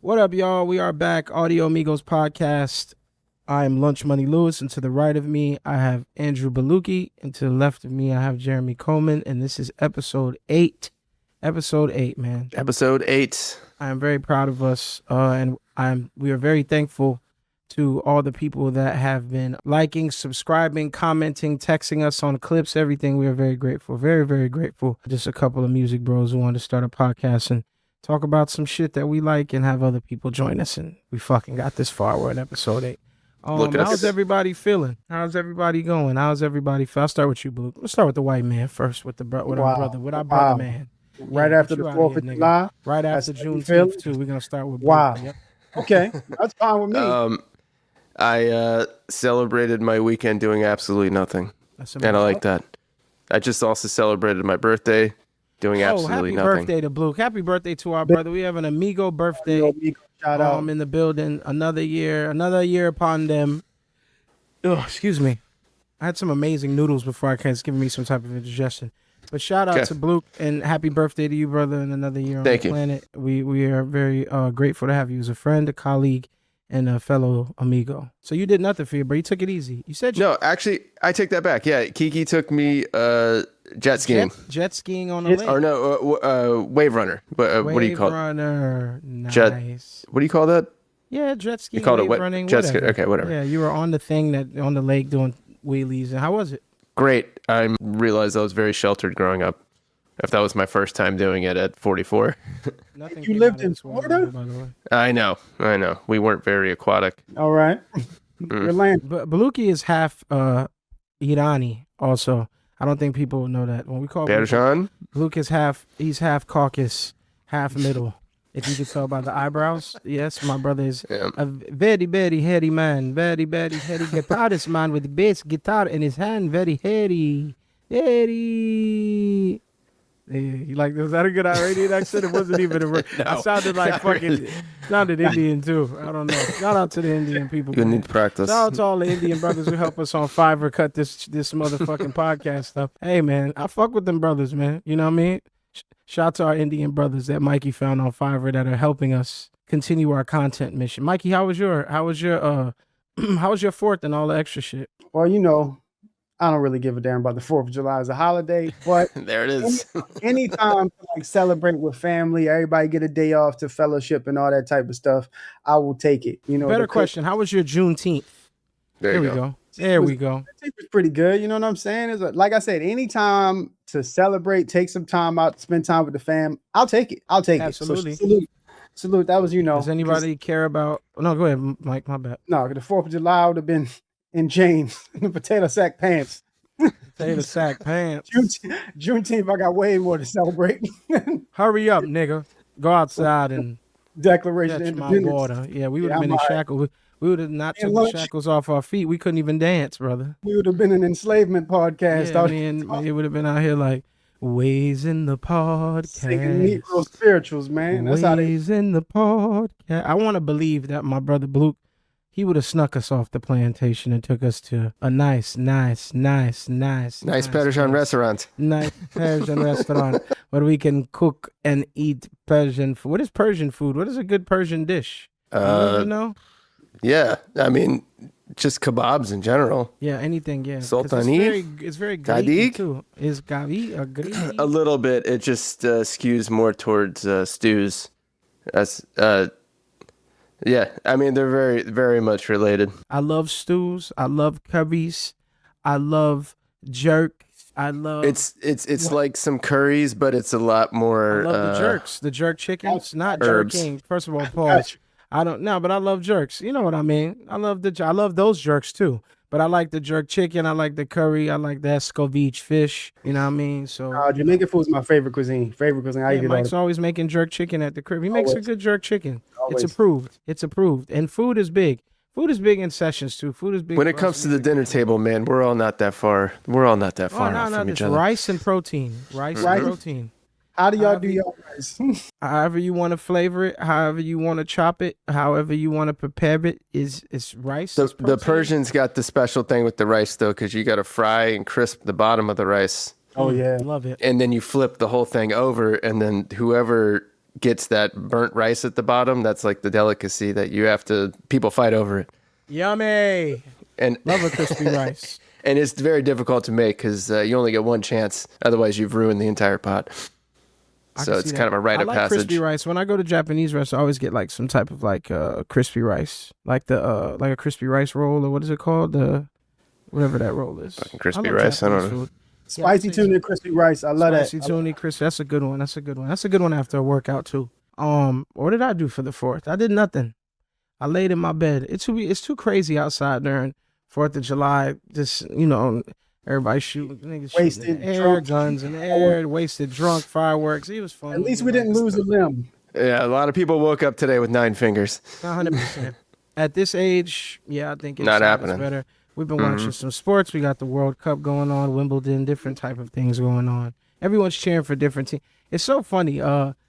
What up, y'all? We are back. Audio Amigos podcast. I am Lunch Money Lewis, and to the right of me, I have Andrew Baluki, and to the left of me, I have Jeremy Coleman, and this is episode 8. Episode 8, man. Episode 8. I am very proud of us, and we are very thankful to all the people that have been liking, subscribing, commenting, texting us on clips, everything. We are very grateful. Very, very grateful. Just a couple of music bros who wanted to start a podcast and talk about some shit that we like and have other people join us. And we fucking got this far. We're in episode 8. How's everybody feeling? How's everybody going? How's everybody feel? I'll start with you, Blue. Let's start with the white man first, with our brother man. Right after the 4th of July? Right after Juneteenth, too. We're going to start with Blue. Wow. Yep. Okay, that's fine with me. I celebrated my weekend doing absolutely nothing. And I like that. I just also celebrated my birthday doing absolutely nothing. Happy birthday to Blue. Happy birthday to our brother. We have an Amigo birthday. Shout out. In the building. Another year upon them. Oh, excuse me. I had some amazing noodles before I came. It's giving me some type of indigestion. But shout out to Blue and happy birthday to you, brother, and another year on the planet. We are very grateful to have you as a friend, a colleague, and a fellow amigo. So you did nothing for you, bro. You took it easy. You said no. Actually, I take that back. Yeah, Kiki took me jet skiing. Jet skiing on the lake. Or no, wave runner. What do you call it? Wave runner. Nice. What do you call that? Yeah, jet skiing. You called wave it running. Jet ski. Okay, whatever. Yeah, you were on the thing on the lake doing wheelies. And how was it? Great. I realized I was very sheltered growing up. If that was my first time doing it at 44. You lived in Florida? By the way. I know. We weren't very aquatic. All right. Your land. But Baluki is half Irani also. I don't think people know that. When we call Persian? Baluki is he's half Caucasus, half middle. If you could tell by the eyebrows. Yes, my brother is a very, very hairy man. Very, very hairy guitarist man with bass guitar in his hand. Very hairy. Hairy. Yeah, you like, was that a good Iranian accent? It wasn't even a word. No, I sounded like fucking, sounded Indian too. I don't know. Shout out to the Indian people. You need to practice. Shout out to all the Indian brothers who help us on Fiverr cut this motherfucking podcast stuff. Hey man, I fuck with them brothers, man. You know what I mean? Shout out to our Indian brothers that Mikey found on Fiverr that are helping us continue our content mission. Mikey, how was your 4th and all the extra shit? Well, you know, I don't really give a damn about the 4th of July as a holiday, but there it is. Anytime to like celebrate with family, everybody get a day off to fellowship and all that type of stuff, I will take it. You know. Better question: how was your Juneteenth? There we go. It was pretty good. You know what I'm saying? It's like I said, anytime to celebrate, take some time out, spend time with the fam, I'll take it. Absolutely. So salute. That was, you know. Does anybody care about? Oh, no, go ahead, Mike. My bad. No, the 4th of July would have been in James in the potato sack pants. Potato sack pants. Juneteenth, I got way more to celebrate. Hurry up, nigga. Go outside and Declaration of Independence. My water. Yeah, we would have been in shackles. We would have not took the shackles off our feet. We couldn't even dance, brother. We would have been an enslavement podcast. Yeah, it would have been out here like Ways in the Podcast. Singing Negro spirituals, man. That's Ways in the Podcast. I want to believe that my brother Blue, he would have snuck us off the plantation and took us to a nice Persian restaurant. Nice Persian restaurant where we can cook and eat Persian food. What is Persian food? What is a good Persian dish? You know? Yeah, I mean, just kebabs in general. Yeah, anything. Yeah, Sultani. It's very Greek too. Is gavi a Greek? A little bit. It just skews more towards stews. Yeah, I mean, they're very, very much related. I love stews. I love curries. I love jerk. I love. It's like some curries, but it's a lot more. I love the jerks. The jerk chickens, not herbs. Jerking. First of all, pause. I don't know, but I love jerks. You know what I mean? I love those jerks too. But I like the jerk chicken. I like the curry. I like the escovitch fish. You know what I mean? So Jamaican food is my favorite cuisine. Mike's always making jerk chicken at the crib. He makes a good jerk chicken. Always. It's approved. And food is big. Food is big in sessions too. Food is big. When it comes to the dinner table, man, we're all not that far. From each other. Rice and protein. Rice and protein. How do y'all do your rice? However you want to flavor it, however you want to chop it, however you want to prepare it, is rice. The Persians got the special thing with the rice though, because you got to fry and crisp the bottom of the rice. Oh yeah, love it. And then you flip the whole thing over, and then whoever gets that burnt rice at the bottom. That's like the delicacy that people fight over it. Yummy. And love a crispy rice. And it's very difficult to make because you only get one chance. Otherwise, you've ruined the entire pot. So it's kind of a rite of passage. Crispy rice. When I go to Japanese restaurants, I always get like some type of like crispy rice, like like a crispy rice roll, or what is it called? Whatever that roll is. Fucking crispy rice. Japanese I don't know. Food. Spicy tuna crispy rice. I love that. Spicy tuna crispy. That's a good one. That's a good one after a workout too. What did I do for the 4th? I did nothing. I laid in my bed. It's too crazy outside during 4th of July. Just everybody shooting, niggas wasted, shooting in the air, drunk. Guns in the air, wasted, drunk, fireworks. It was fun. At least we didn't lose a limb. Yeah, a lot of people woke up today with 9 fingers. 100%. At this age, yeah, I think it's not happening. Better. We've been watching some sports. We got the World Cup going on, Wimbledon, different type of things going on. Everyone's cheering for different teams. It's so funny.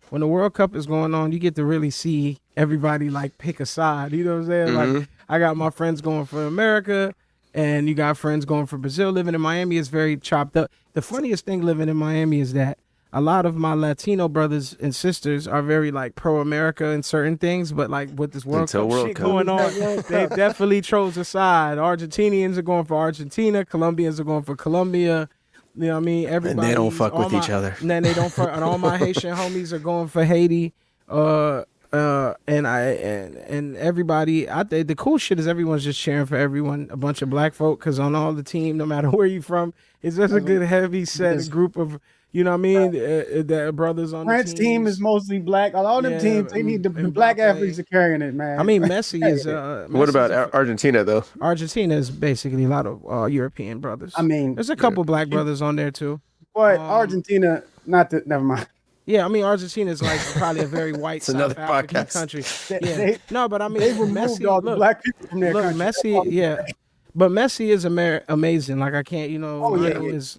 When the World Cup is going on, you get to really see everybody like pick a side. You know what I'm saying? Like I got my friends going for America, and you got friends going for Brazil. Living in Miami is very chopped up. The funniest thing living in Miami is that a lot of my Latino brothers and sisters are very like pro-America in certain things, but like with this World Cup shit going on, they definitely chose a side. Argentinians are going for Argentina. Colombians are going for Colombia. You know what I mean? Everybody. And they don't fuck with each other. And then they don't fuck. And all my Haitian homies are going for Haiti. And everybody, the cool shit is everyone's just cheering for everyone, a bunch of black folk, because on all the team, no matter where you from, it's just a good heavy set group of, you know what I mean, the brothers on France the team is mostly black. All them teams, they need the black athletes are carrying it, man. I mean, Messi is. What about Argentina though? Argentina is basically a lot of European brothers. I mean, there's a couple black brothers on there too. But Argentina, never mind. Yeah, I mean, Argentina is like probably a very white South African country. No, but I mean, they've removed all the black people from their country. Messi, yeah. But Messi is amazing. Like I can't,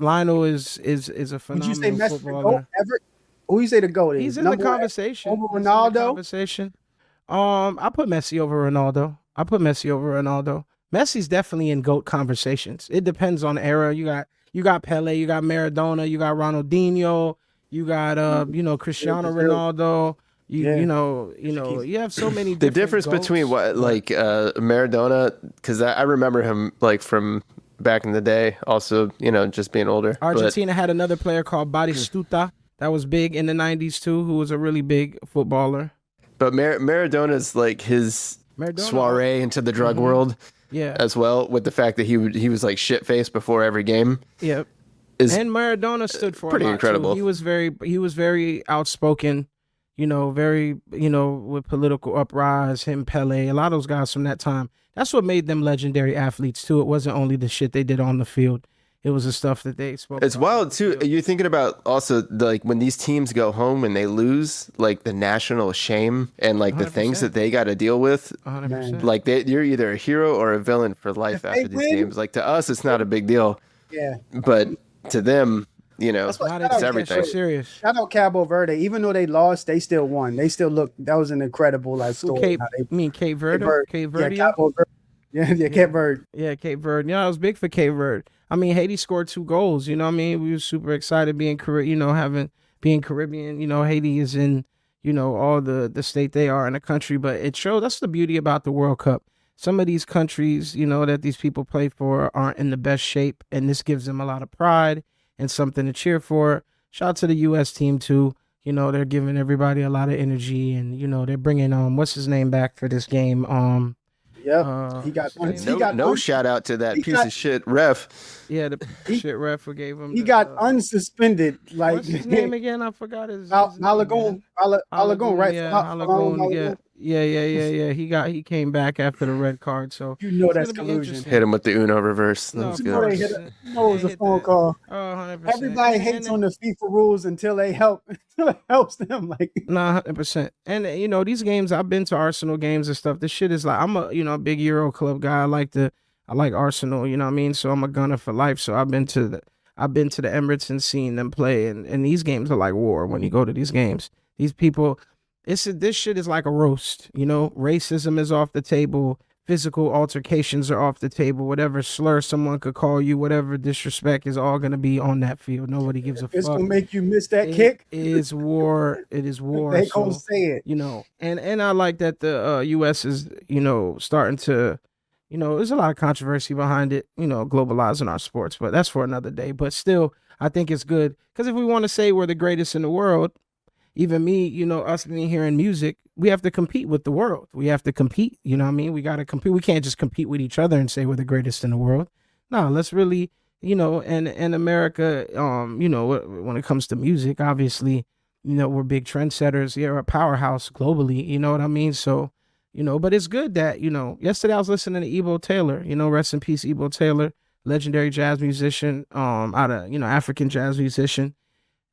Lionel is a phenomenal Would you say Messi footballer. The GOAT ever? Who you say the GOAT is? He's in the conversation. Over Ronaldo? I put Messi over Ronaldo. Messi's definitely in GOAT conversations. It depends on the era. You got Pele, you got Maradona, you got Ronaldinho, you got Cristiano Ronaldo. You have so many. The difference GOATs. between Maradona, because I remember him like from back in the day. Also, just being older. Argentina had another player called Batistuta that was big in the '90s too, who was a really big footballer. But Maradona's like his soiree into the drug world, as well, with the fact that he was like shit faced before every game. Yep. And Maradona stood for pretty incredible. Too. He was very outspoken. With political uprise, him, Pele, a lot of those guys from that time. That's what made them legendary athletes too. It wasn't only the shit they did on the field. It was the stuff that they spoke about. It's wild too. You're thinking about also like when these teams go home and they lose, like the national shame and like 100%. The things that they got to deal with. 100%. Like you're either a hero or a villain for life after these games. Like to us, it's not a big deal. Yeah. But to them, it's everything. Serious. Shout out Cabo Verde. Even though they lost, they still won. They still look. That was an incredible story. Cape Verde? Cape Verde? Yeah, Cabo Verde. Yeah, Cape Verde. Yeah, Cape Verde. I was big for Cape Verde. I mean, Haiti scored 2 goals. You know what I mean? We were super excited being Caribbean. Haiti is in, all the state they are in the country. But it shows, that's the beauty about the World Cup. Some of these countries, that these people play for aren't in the best shape. And this gives them a lot of pride and something to cheer for. Shout out to the U.S. team, too. They're giving everybody a lot of energy. And, they're bringing, what's his name back for this game? Yeah, he got no shout out to that piece of shit ref. Yeah, the shit ref gave him. He got unsuspended. Like what's his name again? I forgot his Alagon, right? Yeah, Alagon. Yeah. He came back after the red card. So that's collusion. Hit him with the Uno reverse. That was good. It was a phone call. 100%. Everybody hates on the FIFA rules until it helps them. Like 100%. And these games, I've been to Arsenal games and stuff. This shit is like, I'm a big Euro club guy. I like Arsenal. You know what I mean? So I'm a gunner for life. So I've been to the Emirates and seen them play. And these games are like war when you go to these games. These people. This shit is like a roast, racism is off the table. physical altercations are off the table. Whatever slur someone could call you, whatever disrespect is all gonna be on that field. Nobody gives a It's fuck. gonna make you miss that kick. It is war. It is war. They gonna say it. You know, and I like that the U.S. is, you know, starting to, you know, there's a lot of controversy behind it, you know, globalizing our sports, but that's for another day. But still, I think it's good because if we want to say we're the greatest in the world, even me, you know, us being here in music, we have to compete with the world. We have to compete. You know what I mean? We got to compete. We can't just compete with each other and say we're the greatest in the world. No, let's really, you know, and America, you know, when it comes to music, obviously, you know, we're big trendsetters. We're a powerhouse globally. You know what I mean? So, you know, but it's good that, you know, yesterday I was listening to Ebo Taylor, you know, rest in peace, Ebo Taylor, legendary jazz musician, out of, you know, African jazz musician.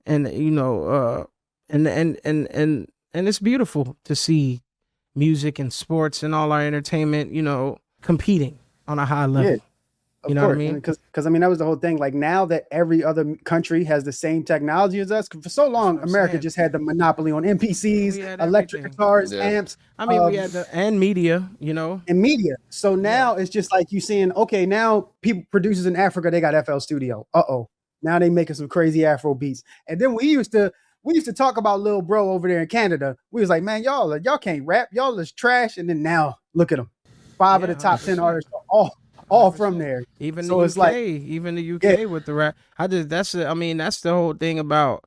And, you know, and it's beautiful to see music and sports and all our entertainment, you know, competing on a high level. Yeah, you know what I mean? Because I mean, that was the whole thing. Like now that every other country has the same technology as us, for so long, America just had the monopoly on MPCs, electric guitars, amps. I mean, we had and media, you know, and media. So now it's just like you seeing, okay, now people producers in Africa, they got FL Studio. Now they making some crazy Afro beats. And then we used to talk about Lil Bro over there in Canada. We was like, man, y'all can't rap. Y'all is trash. And then now look at them. 5 of the top 10 artists are all from there. Even so the UK, even the UK with the rap. That's the whole thing about,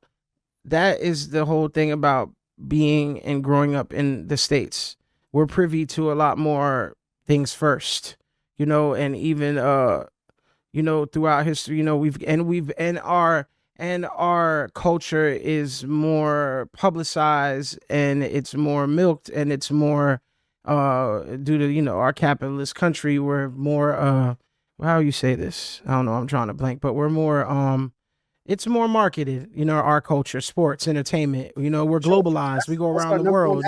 that is the whole thing about being and growing up in the States. We're privy to a lot more things first, you know, and even, you know, throughout history, you know, our culture is more publicized and it's more milked and it's more due to, you know, our capitalist country. We're more how you say this? I don't know, I'm drawing a blank, but we're more it's more marketed, you know, our culture, sports, entertainment, you know, we're globalized. We go around the world.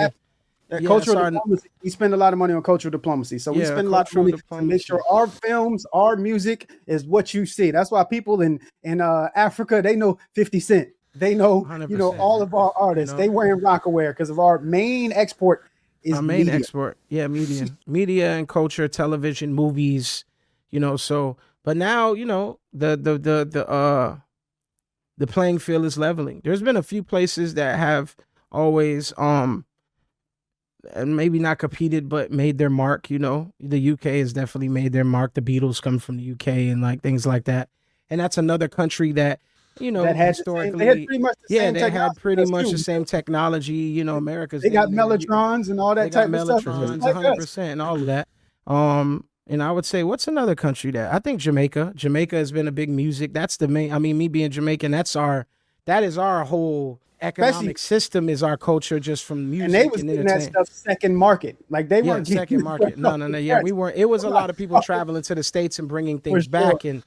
Cultural diplomacy. We spend a lot of money on cultural diplomacy. So we spend a lot of money to make sure our films, our music is what you see. That's why people in Africa, they know 50 Cent. They know, you know, all of our artists. You know? They wearing Rockaware because of our main export is our main media. Export. Yeah, media and culture, television, movies, you know, so but now, you know, the playing field is leveling. There's been a few places that have always and maybe not competed, but made their mark. You know, the UK has definitely made their mark. The Beatles come from the UK and like things like that. And that's another country that, you know, that had historically, they had pretty much the same technology. You know, America's they got mellotrons and all that type of stuff. 100% and all of that. And I would say, what's another country that I think Jamaica has been a big music. That's the main. I mean, me being Jamaican, that is our whole economic system, is our culture, just from music. And they was getting that stuff second market. Like they weren't second market. No. Yeah, we weren't. It was a lot of people traveling to the States and bringing things back, and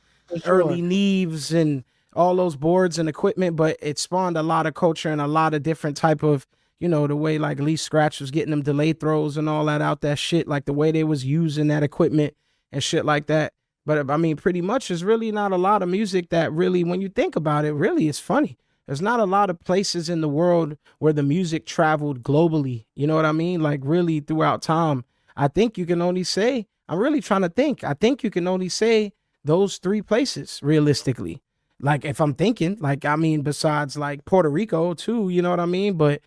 early Neves and all those boards and equipment. But it spawned a lot of culture and a lot of different type of, you know, the way like Lee Scratch was getting them delay throws and all that out, that shit, like the way they was using that equipment and shit like that. But I mean, pretty much there's really not a lot of music that really, when you think about it, really is funny. There's not a lot of places in the world where the music traveled globally. You know what I mean? Like really throughout time. I think you can only say, I'm really trying to think. I think you can only say those 3 places realistically. Like if I'm thinking, like, I mean, besides like Puerto Rico too, you know what I mean? But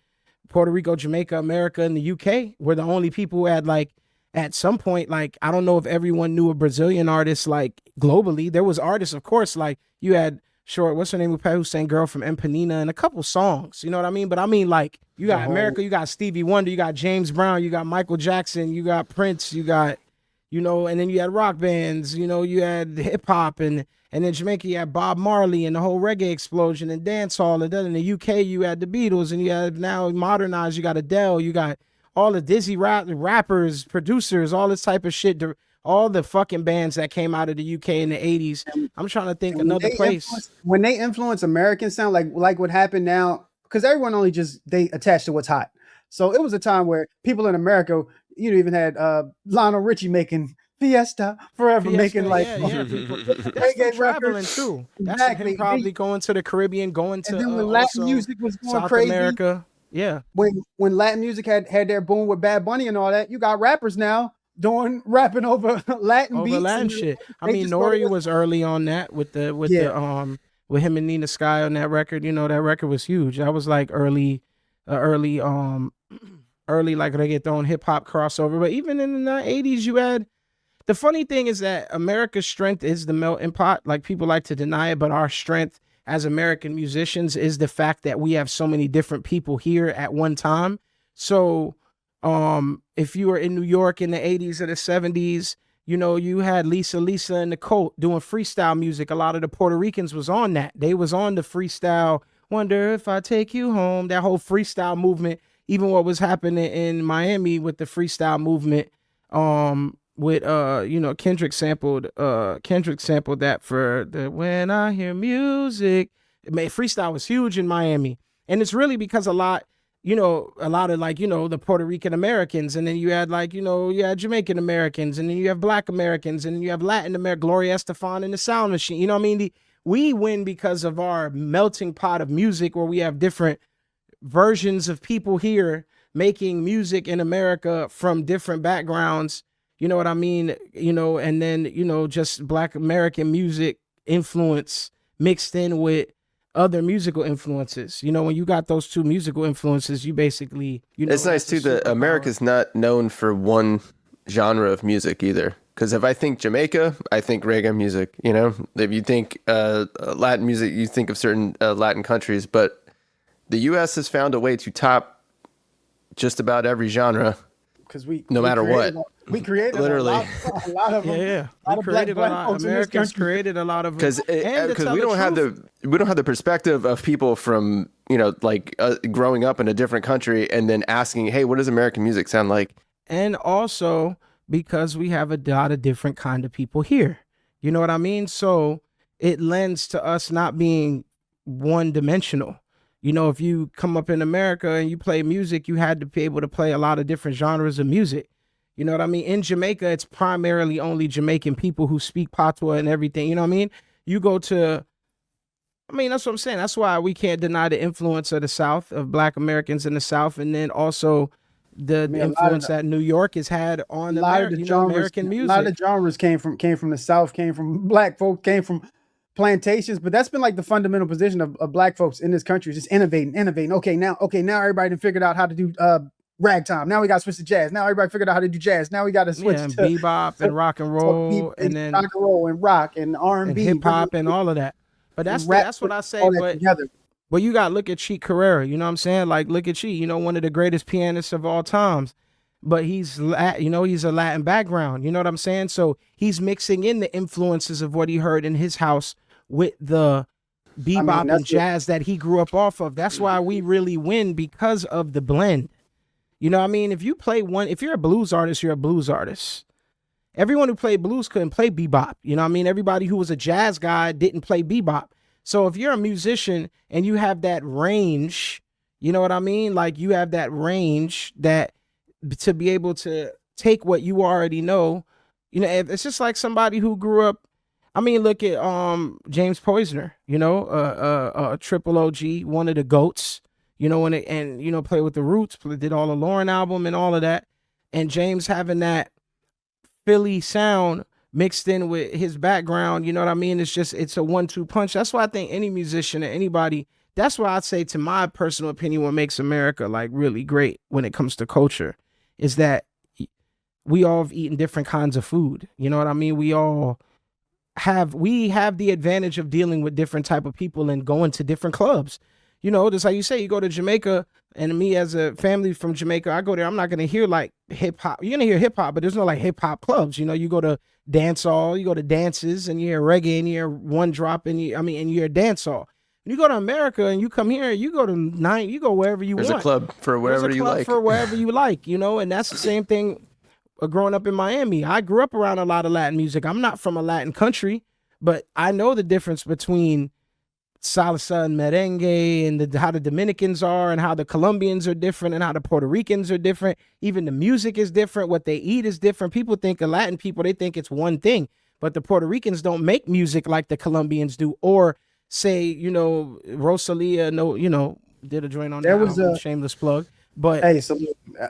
Puerto Rico, Jamaica, America, and the UK were the only people who had like, at some point, like, I don't know if everyone knew a Brazilian artist, like globally. There was artists, of course, like you had what's her name, who sang Girl from Empanina and a couple songs, you know what I mean? But I mean, like, you got America, you got Stevie Wonder, you got James Brown, you got Michael Jackson, you got Prince, you got, you know, and then you had rock bands, you know, you had hip hop, and then Jamaica, you had Bob Marley and the whole reggae explosion and dance hall. And then in the UK, you had the Beatles, and you had now modernized, you got Adele, you got all the Dizzy rappers, producers, all this type of shit. All the fucking bands that came out of the UK in the 80s. I'm trying to think another place. When they influence American sound, like what happened now, because everyone only they attach to what's hot. So it was a time where people in America, you know, even had Lionel Richie making Fiesta Forever, making like reggae traveling too. That's him probably going to the Caribbean, going to and then when Latin music was going South crazy. America. Yeah. When Latin music had their boom with Bad Bunny and all that, you got rappers now rapping over Latin over beats Latin and shit. I they mean, just thought it Nori was early on that with with him and Nina Sky on that record. You know, that record was huge. That was like early early like reggaeton hip hop crossover. But even in the 80s, you had, the funny thing is that America's strength is the melting pot. Like, people like to deny it, but our strength as American musicians is the fact that we have so many different people here at one time. So if you were in New York in the 80s or the 70s, you know, you had Lisa and the Colt doing freestyle music. A lot of the Puerto Ricans was on that. They was on the freestyle, wonder if I take you home, that whole freestyle movement. Even what was happening in Miami with the freestyle movement, with you know, Kendrick sampled that for the When I Hear Music. Freestyle was huge in Miami. And it's really because a lot of, like, you know, the Puerto Rican Americans, and then you had, like, you know, you had Jamaican Americans, and then you have Black Americans, and then you have Latin America, Gloria Estefan and the Sound Machine. You know what I mean? We win because of our melting pot of music, where we have different versions of people here making music in America from different backgrounds. You know what I mean? You know, and then, you know, just Black American music influence mixed in with other musical influences. You know, when you got those two musical influences, you basically, you know, it's nice too that America's not known for one genre of music either. Because if I think Jamaica, I think reggae music. You know, if you think Latin music, you think of certain Latin countries. But the U.S. has found a way to top just about every genre, because no matter what. We created literally a lot of them. Yeah. We created a lot. Americans created a lot of, because we don't have the perspective of people from, you know, like growing up in a different country and then asking, hey, what does American music sound like? And also because we have a lot of different kind of people here. You know what I mean? So it lends to us not being one dimensional. You know, if you come up in America and you play music, you had to be able to play a lot of different genres of music. You know what I mean? In Jamaica, it's primarily only Jamaican people who speak patois and everything. You know what I mean? You go to, I mean, that's what I'm saying. That's why we can't deny the influence of the South, of Black Americans in the South, and then also the influence that New York has had on American music. A lot of the genres came from the South, came from Black folk, came from plantations, but that's been like the fundamental position of Black folks in this country, is just innovating. Okay, now everybody done figured out how to do ragtime. Now we got to switch to jazz. Now everybody figured out how to do jazz. Now we got to switch to bebop and rock and roll, and then rock and roll and rock and R&B, hip hop and all of that. But that's what I say. But you got to look at Chick Corea. You know what I'm saying? Like, look at Chick. You know, one of the greatest pianists of all times. But he's a Latin background. You know what I'm saying? So he's mixing in the influences of what he heard in his house with the bebop and jazz that he grew up off of. That's why we really win, because of the blend. You know what I mean? If you're a blues artist, you're a blues artist. Everyone who played blues couldn't play bebop. You know what I mean? Everybody who was a jazz guy didn't play bebop. So if you're a musician and you have that range, you know what I mean? Like, you have that range that to be able to take what you already know. You know, it's just like somebody who grew up, I mean, look at James Poisner, you know, Triple OG, one of the GOATs. You know, play with the Roots, did all the Lauren album and all of that. And James having that Philly sound mixed in with his background, you know what I mean? It's a 1-2 punch. That's why I think any musician or anybody, that's why I'd say, to my personal opinion, what makes America like really great when it comes to culture is that we all have eaten different kinds of food. You know what I mean? We have the advantage of dealing with different type of people and going to different clubs. You know, just like you say, you go to Jamaica, and me as a family from Jamaica, I go there, I'm not going to hear like hip hop. You're going to hear hip hop, but there's no like hip hop clubs. You know, you go to dance hall, you go to dances, and you hear reggae, and you hear one drop, and you hear dance hall. And you go to America, and you come here, you go you go wherever you want. There's a club for wherever you like. For wherever you like, you know, and that's the same thing growing up in Miami. I grew up around a lot of Latin music. I'm not from a Latin country, but I know the difference between salsa and merengue, and how the Dominicans are, and how the Colombians are different, and how the Puerto Ricans are different. Even the music is different. What they eat is different. People think of Latin people, they think it's one thing, but the Puerto Ricans don't make music like the Colombians do. Or say, you know, Rosalia, you know, did a joint on that. Shameless plug. But hey, so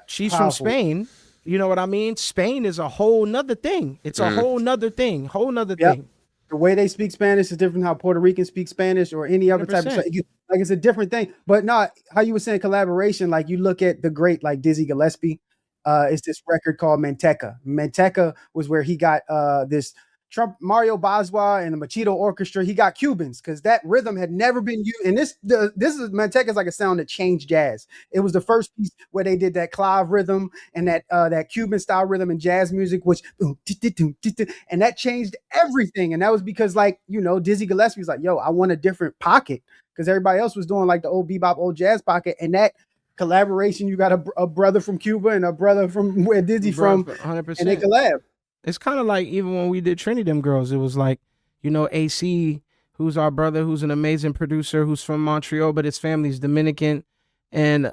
she's from Spain, You know what I mean? Spain is a whole nother thing. It's a whole nother thing. Whole nother Yep. thing. The way they speak Spanish is different. How Puerto Ricans speak Spanish or any other type of 100%. like it's a different thing. But not how you were saying collaboration. Like you look at the great like Dizzy Gillespie. It's this record called Manteca. Manteca was where he got this Trump Mario Baswa and the Machito Orchestra. He got Cubans because that rhythm had never been used. And this is Manteca is like a sound that changed jazz. It was the first piece where they did that clave rhythm and that Cuban style rhythm in jazz music, which and that changed everything. And that was because like Dizzy Gillespie was like, yo, I want a different pocket because everybody else was doing like the old bebop, old jazz pocket, and that collaboration. You got a brother from Cuba and a brother from where Dizzy from, 100%. and they collab. It's kind of like even when we did Trinity Them Girls, it was like, AC, who's our brother, who's an amazing producer, who's from Montreal, but his family's Dominican. And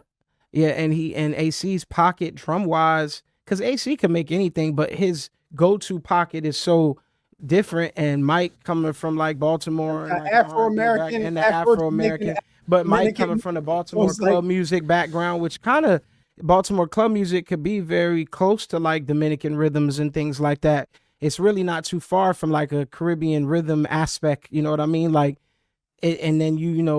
and AC's pocket drum wise, because AC can make anything, but his go-to pocket is so different. And Mike coming from like Baltimore and like Afro-American and the Afro-American, but Mike coming from the Baltimore club music background, which kind of Baltimore club music could be very close to like Dominican rhythms and things like that. It's really not too far from like a Caribbean rhythm aspect. You know what I mean? Like, and then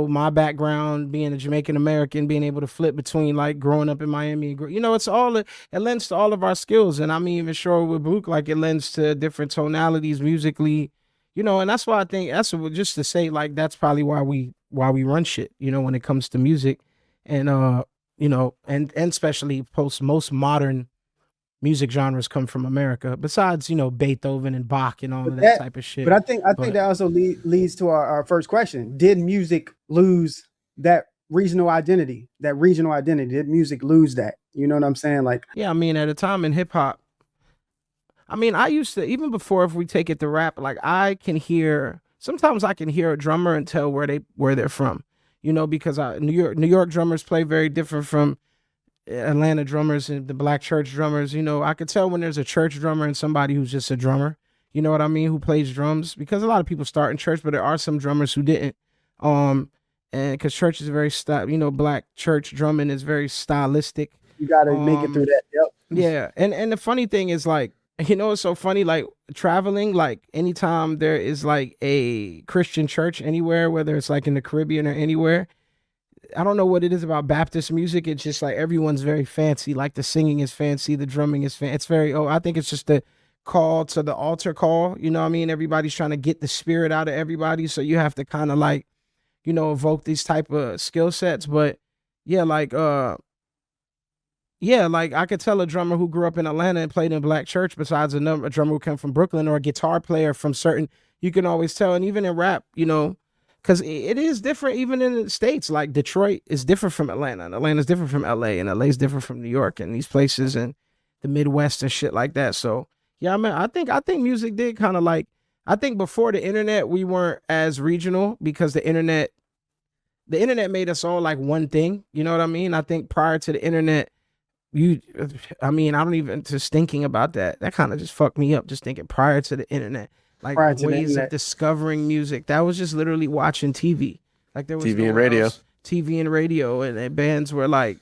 my background being a Jamaican American, being able to flip between like growing up in Miami, it's all it lends to all of our skills. And I'm even sure with Brooke, like it lends to different tonalities musically, and that's why I think just to say like that's probably why we run shit, when it comes to music, and and especially most modern music genres come from America, besides, Beethoven and Bach and all of that type of shit. But I think that also leads to our first question. Did music lose that regional identity? Did music lose that? You know what I'm saying? Like, yeah, I mean, at a time in hip hop, I mean, I used to, even before, if we take it to rap, like sometimes I can hear a drummer and tell where they're from, because New York drummers play very different from Atlanta drummers and the black church drummers. I could tell when there's a church drummer and somebody who's just a drummer, you know what I mean, who plays drums, because a lot of people start in church, but there are some drummers who didn't. And because church is very black church drumming is very stylistic. You got to make it through that. Yep. Yeah. And the funny thing is like, it's so funny, like traveling, like anytime there is like a Christian church anywhere, whether it's like in the Caribbean or anywhere, I don't know what it is about Baptist music. It's just like everyone's very fancy. Like the singing is fancy, the drumming is fancy. It's very, I think it's just the call to the altar call. You know what I mean? Everybody's trying to get the spirit out of everybody. So you have to kind of like, evoke these type of skill sets. But yeah, like I could tell a drummer who grew up in Atlanta and played in a black church, besides a drummer who came from Brooklyn, or a guitar player from certain, you can always tell. And even in rap, because it is different even in the States. Like Detroit is different from Atlanta, and Atlanta's different from LA, and LA's different from New York, and these places and the Midwest and shit like that. So yeah, I mean, I think music did kind of like, I think before the internet, we weren't as regional, because the internet made us all like one thing. You know what I mean? I think prior to the internet, I don't even, just thinking about that kind of just fucked me up, just thinking prior to the internet. Like ways of discovering music. That was just literally watching TV. Like there was TV and radio. TV and radio, and bands were like,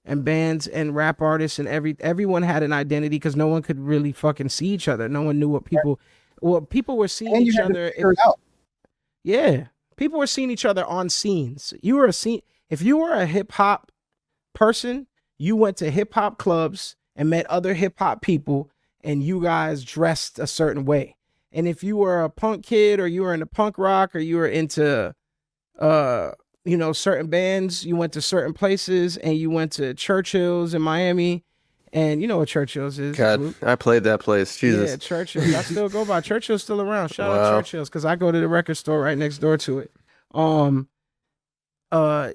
and bands and rap artists and everyone had an identity, because no one could really fucking see each other. No one knew what people were seeing each other. Yeah, people were seeing each other on scenes. If you were a hip hop person, you went to hip hop clubs and met other hip hop people, and you guys dressed a certain way. And if you were a punk kid, or you were into punk rock, or you were into, certain bands, you went to certain places, and you went to Churchill's in Miami. And you know what Churchill's is? God, Luke? I played that place. Jesus. Yeah, Churchill's. I still go by. Churchill's still around. Shout out Churchill's, because I go to the record store right next door to it.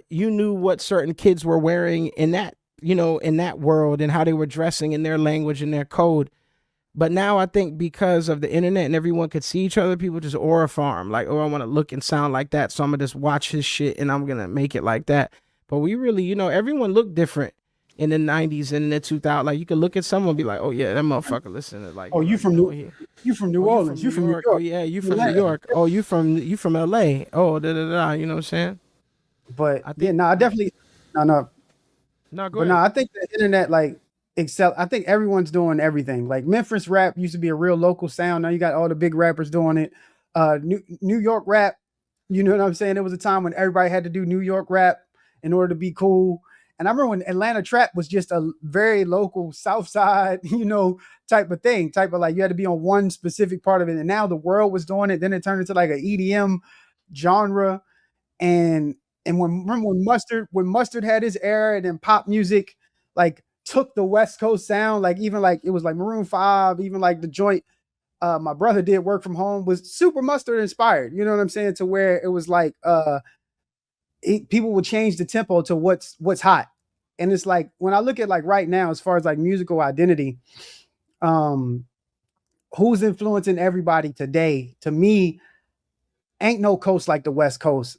You knew what certain kids were wearing in that, in that world, and how they were dressing in their language and their code. But now I think because of the internet and everyone could see each other, people just aura farm. Like, oh, I want to look and sound like that, so I'm going to just watch his shit and I'm going to make it like that. But we really, everyone looked different in the 90s and in the 2000s. Like, you could look at someone and be like, oh, yeah, that motherfucker listen to like. Oh, you from New Orleans. You from New York. Oh, yeah, you from New York. Oh, you from LA. Oh, da-da-da, you know what I'm saying? But I definitely, no. No, go ahead. No, I think the internet, like, excel. I think everyone's doing everything. Like Memphis rap used to be a real local sound. Now you got all the big rappers doing it. New York rap, you know what I'm saying? There was a time when everybody had to do New York rap in order to be cool. And I remember when Atlanta trap was just a very local South Side, type of thing, type of like you had to be on one specific part of it. And now the world was doing it. Then it turned into like an EDM genre. And remember when Mustard had his era, and then pop music like took the West Coast sound, like even like it was like Maroon 5, even like the joint my brother did Work From Home was super Mustard inspired. You know what I'm saying? To where it was like people would change the tempo to what's hot. And it's like when I look at like right now, as far as like musical identity, who's influencing everybody today? To me, ain't no coast like the West Coast.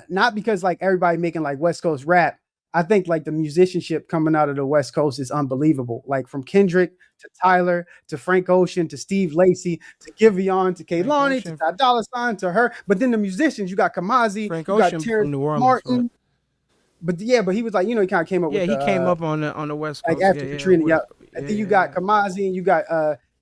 Not because like everybody making like West Coast rap. I think like the musicianship coming out of the West Coast is unbelievable. Like from Kendrick to Tyler to Frank Ocean to Steve Lacy to Giveon to Kehlani to Ty Dolla $ign to her. But then the musicians, you got Kamazi, Frank you Ocean got Terrence from New Orleans, Martin. But he was like, he kind of came up with he came up on the West Coast. like after Katrina. Yeah. And then you got Kamazi and you got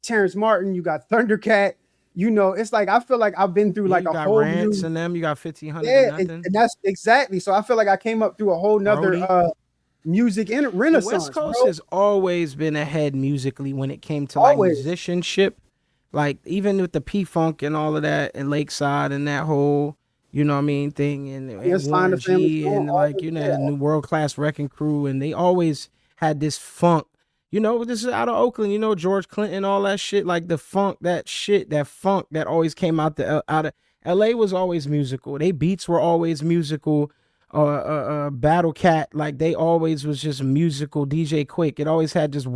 Terrence Martin, you got Thundercat. It's like I feel like I've been through like you a got whole Rants new, and them. You got 1500 and that's exactly. So I feel like I came up through a whole nother music and the renaissance. West Coast bro. has always been ahead musically when it came to like Always. musicianship. Like even with the P Funk and all of that and Lakeside and that whole, thing and Slime Warren the Family G Stone, and all like, this, yeah. New World Class Wrecking Crew, and they always had this funk. This is out of Oakland, George Clinton, all that shit, like the funk, that funk that always came out of LA was always musical. They beats were always musical. Battle Cat, like they always was just musical. DJ Quick, it always had just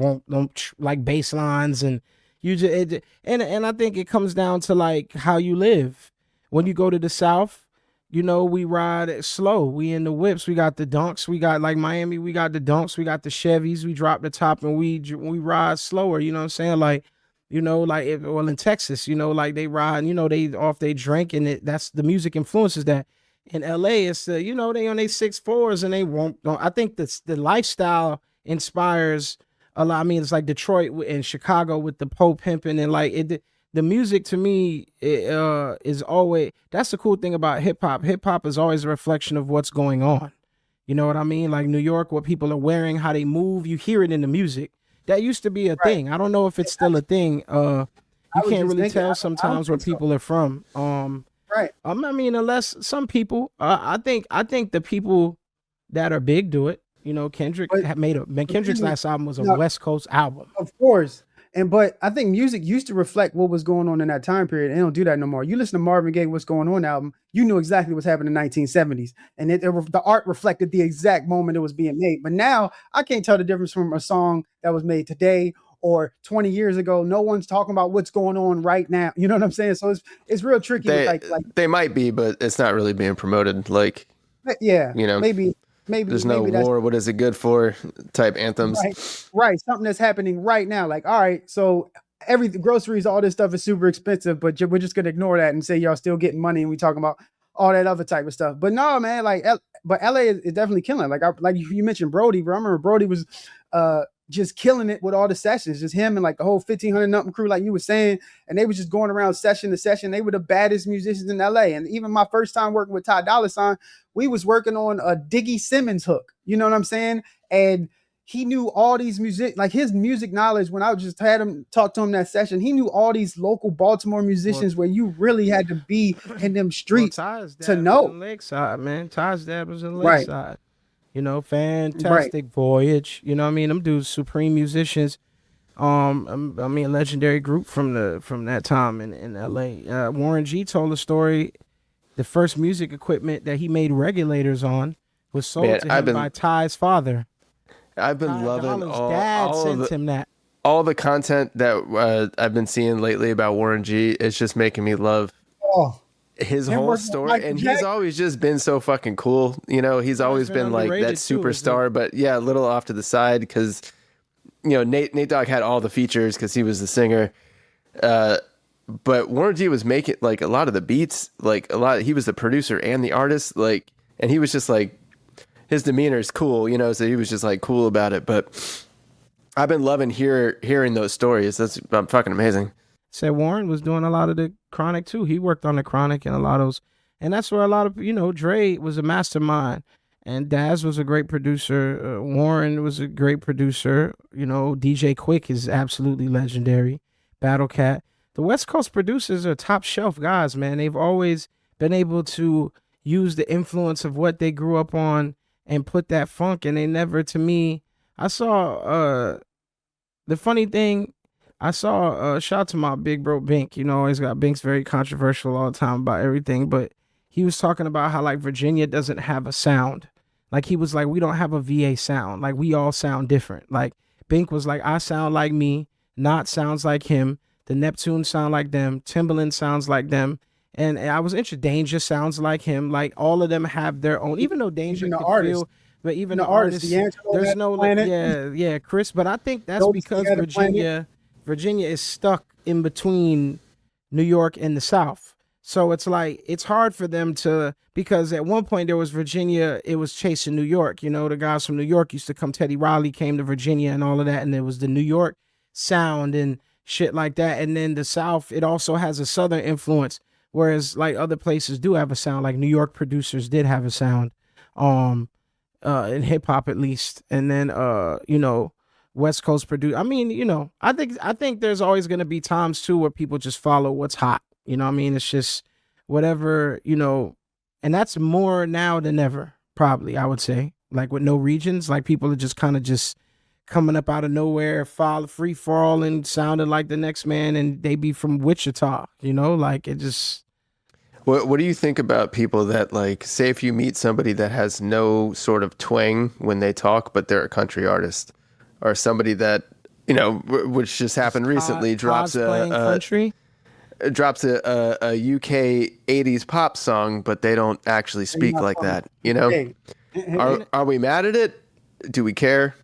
like bass lines, and and I think it comes down to like how you live. When you go to the South, we ride it slow. We in the whips. We got the dunks. We got like Miami. We got the dunks. We got the Chevys. We drop the top and we ride slower. You know what I'm saying? Like, in Texas, like they ride. They off they drink, and that's the music influences that. In LA, it's they on their 6'4s and they won't. I think the lifestyle inspires a lot. I mean, it's like Detroit and Chicago with the Pope pimping and like it. The music to me is always, that's the cool thing about hip hop. Hip hop is always a reflection of what's going on. You know what I mean? Like New York, what people are wearing, how they move, you hear it in the music. That used to be a thing. I don't know if it's still a thing. You can't really tell sometimes where people are from. Right. I mean, unless some people, I think the people that are big do it. Kendrick Kendrick's last album was a West Coast album. Of course. But I think music used to reflect what was going on in that time period. And they don't do that no more. You listen to Marvin Gaye, What's Going On album, you knew exactly what's happening in the 1970s. And the art reflected the exact moment it was being made. But now I can't tell the difference from a song that was made today or 20 years ago. No one's talking about what's going on right now. You know what I'm saying? So it's real tricky. They might be, but it's not really being promoted. Like, yeah, maybe there's no war. What is it good for? Type anthems. Right. Something that's happening right now. Like, all right, so groceries, all this stuff is super expensive, but we're just gonna ignore that and say y'all still getting money, and we talking about all that other type of stuff. But no, man, but LA is definitely killing. Like you mentioned Brody, bro. I remember Brody was just killing it with all the sessions, just him and like the whole 1500 nothing crew, like you were saying, and they were just going around session to session. They were the baddest musicians in LA. And even my first time working with Ty Dolla $ign, we was working on a Diggy Simmons hook. You know what I'm saying? And he knew all these like his music knowledge. When I just had him talk to him that session, he knew all these local Baltimore musicians where you really had to be in them streets to know. Lakeside, man. Ty's dad was in Lakeside. Fantastic Voyage. You know what I mean? Them dudes, supreme musicians. I mean, a legendary group from that time in LA. Warren G told a story. The first music equipment that he made regulators on was sold to him by Ty's father. I've been loving all the content that I've been seeing lately about Warren G. It's just making me love his whole story, and he's always just been so fucking cool. He's always been like that superstar, but yeah, a little off to the side because Nate Dogg had all the features because he was the singer. But Warren G was making like a lot of the beats, he was the producer and the artist, and he was just like, his demeanor is cool, so he was just like cool about it. But I've been loving hearing those stories. That's fucking amazing. Said Warren was doing a lot of the Chronic too. He worked on the Chronic and a lot of those, and that's where a lot of Dre was a mastermind, and Daz was a great producer. Warren was a great producer. DJ Quick is absolutely legendary. Battle Cat. The West Coast producers are top shelf guys, man. They've always been able to use the influence of what they grew up on and put that funk, and they never, to me, I saw the funny thing, I saw shout out to my big bro Bink. He's got Bink's very controversial all the time about everything, but he was talking about how like Virginia doesn't have a sound. Like he was like, we don't have a VA sound. Like we all sound different. Like Bink was like, I sound like me, Not sounds like him, the Neptunes sound like them, Timbaland sounds like them. And I was interested. Danger sounds like him. Like all of them have their own. Even though Danger Even the could artist. feel, but even The the artist, artists, D'Angelo there's had no the planet. yeah, Chris. But I think that's Dope because had the Virginia is stuck in between New York and the South. So it's like it's hard for them to, because at one point there was Virginia, it was chasing New York. The guys from New York used to come. Teddy Riley came to Virginia and all of that, and there was the New York sound and shit like that. And then the South, it also has a Southern influence. Whereas like other places do have a sound, like New York producers did have a sound, in hip hop at least. And then West Coast produce. I mean, I think there's always gonna be times too where people just follow what's hot. What I mean? It's just whatever, and that's more now than ever, probably, I would say. Like with no regions, like people are just kind of just coming up out of nowhere, free falling, sounding like the next man, and they be from Wichita, like it just. What do you think about people that, like, say if you meet somebody that has no sort of twang when they talk, but they're a country artist, or somebody that, which just happened recently, drops country? Drops a UK 80s pop song, but they don't actually speak like that, Hey. Are we mad at it? Do we care?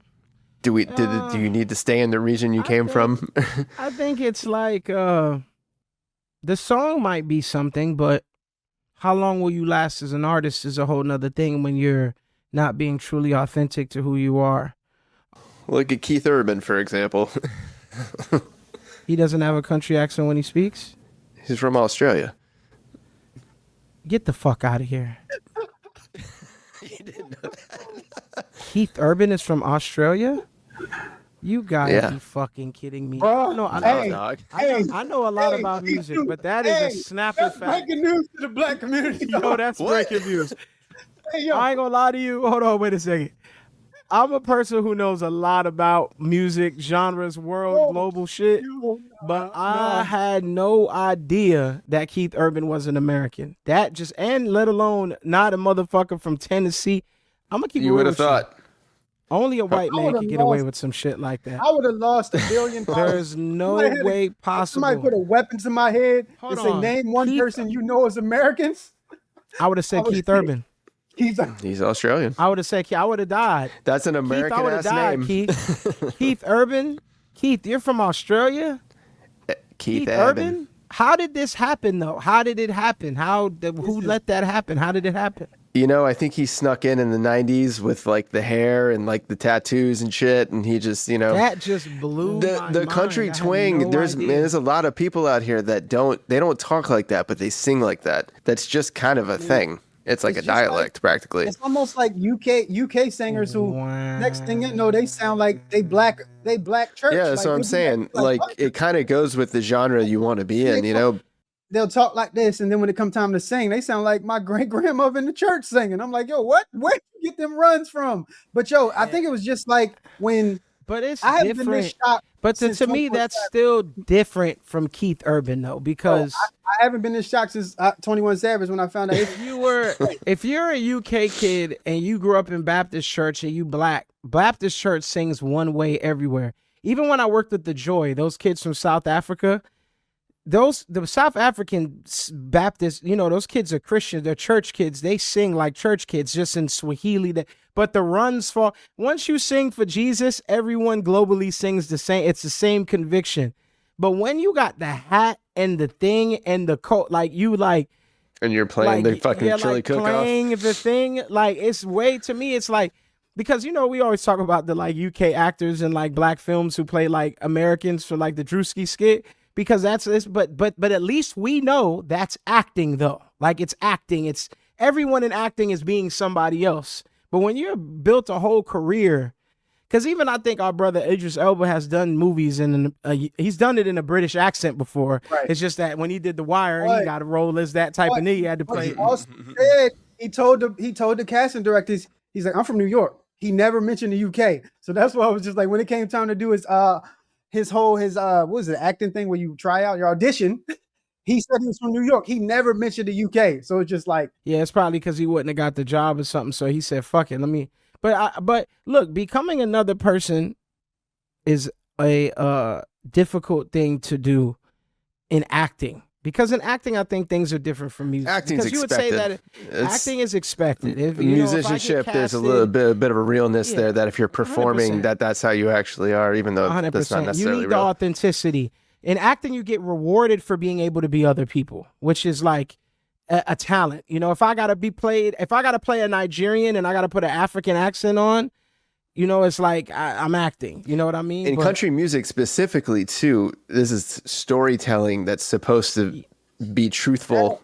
Do you need to stay in the region you came from? I think it's like the song might be something, but how long will you last as an artist is a whole nother thing when you're not being truly authentic to who you are. Look at Keith Urban, for example. He doesn't have a country accent when he speaks? He's from Australia. Get the fuck out of here. You didn't know that. Keith Urban is from Australia? You gotta be fucking kidding me. Bro, No, I know a lot about music, but that is a snapper that's fact. breaking news to the black community. Yo, that's breaking news. Hey, yo. I ain't gonna lie to you. Hold on, wait a second. I'm a person who knows a lot about music, genres, world, global shit, but I had no idea that Keith Urban was an American. That just, and let alone not a motherfucker from Tennessee. I'm gonna keep it real You would have with thought. Only a white man could get away with some shit like that. I would have lost $1 billion. There's no way possible. Somebody put a weapon to my head Hold and say, on. name one Keith- person you know as Americans. I would have said Keith Urban. He's He's Australian. I would have said, I would have died. That's an Keith, I American would have ass died, name. Keith. Keith Urban. Keith, you're from Australia? Keith Urban? How did this happen, though? How did it happen? Who let that happen? How did it happen? I think he snuck in the 90s with like the hair and like the tattoos and shit, and he just, That just blew my the mind. country I had twang. no there's idea. there's a lot of people out here that don't talk like that, but they sing like that. That's just kind of a thing. It's like It's a just dialect, practically. It's almost like UK singers who next thing you know they sound like they black church. Yeah, that's what I'm saying. Like it kind of goes with the genre you want to be in, They'll talk like this, and then when it comes time to sing, they sound like my great grandmother in the church singing. I'm like, yo, what? Where you get them runs from? But yo, I think it was just like when But it's I haven't been this different. shocked. But to since me, 21 that's Savage. still different from Keith Urban, though, because I haven't been this shocked since 21 Savage when I found out. if you're a UK kid and you grew up in Baptist church and you black, Baptist church sings one way everywhere. Even when I worked with the Joy, those kids from South Africa, the South African Baptist, those kids are Christian, they're church kids. They sing like church kids, just in Swahili. But the runs fall. Once you sing for Jesus, everyone globally sings the same. It's the same conviction. But when you got the hat and the thing and the coat, and you're playing the fucking chili cook-off. playing the thing, like it's way, to me, it's like because we always talk about the like UK actors in like black films who play like Americans for like the Drewski skit, because that's this, but at least we know that's acting though. Like it's acting. It's everyone in acting is being somebody else. But when you're built a whole career, because even I think our brother Idris Elba has done movies and he's done it in a British accent before. Right. It's just that when he did The Wire, he got a role as that type of nigga. He had to play. He also said he told the casting directors, he's like, I'm from New York. He never mentioned the UK, so that's why I was just like, when it came time to do his what was it, acting thing where you try out your audition. He said he was from New York. He never mentioned the UK, so it's just like, yeah, it's probably because he wouldn't have got the job or something. So he said, "Fuck it, let me." But look, becoming another person is a difficult thing to do in acting. Because in acting, I think things are different from music. Acting's because you expected. would say that acting is expected. If, musicianship, there's a little bit of a realness there that if you're performing, 100%. that's how you actually are, even though 100%. that's not necessarily you need the real. authenticity. In acting, you get rewarded for being able to be other people, which is like a talent. If I gotta play a Nigerian and I gotta put an African accent on, it's like I'm acting. You know what I mean? In country music specifically, too, this is storytelling that's supposed to be truthful.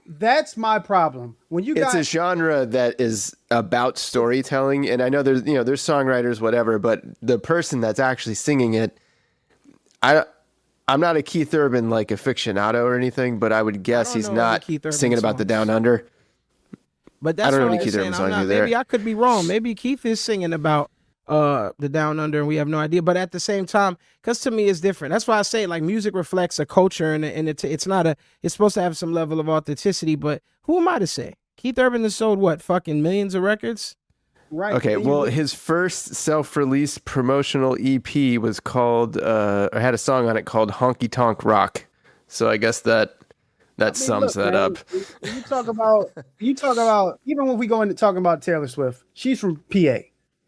That's my problem. When you it's a genre that is about storytelling, and I know there's songwriters, whatever, but the person that's actually singing it, I'm not a Keith Urban like aficionado or anything, but I would guess he's not singing about the Down Under. But that's I don't know what any I'm Keith saying. Urban songs either. Maybe I could be wrong. Maybe Keith is singing about the Down Under and we have no idea. But at the same time, because to me it's different. That's why I say like music reflects a culture and it's supposed to have some level of authenticity. But who am I to say? Keith Urban has sold what, fucking millions of records? Right. Okay, well, his first self-released promotional EP was called, or had a song on it called Honky Tonk Rock. So I guess that sums that up. You talk about, even when we go into talking about Taylor Swift, she's from PA,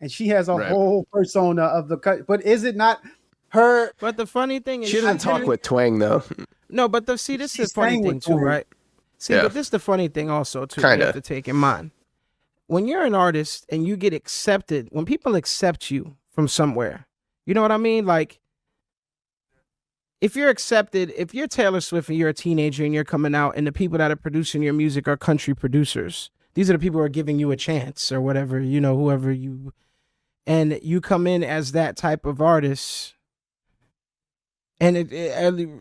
and she has a whole persona of the cut. But is it not her? But the funny thing is, she doesn't talk with twang, though. No, but this is the funny thing too, right? But this is the funny thing also too. Kinda. You have to take in mind. When you're an artist and you get accepted, when people accept you from somewhere, you know what I mean? Like, if you're accepted, if you're Taylor Swift and you're a teenager and you're coming out and the people that are producing your music are country producers, these are the people who are giving you a chance or whatever, whoever you, and you come in as that type of artist. And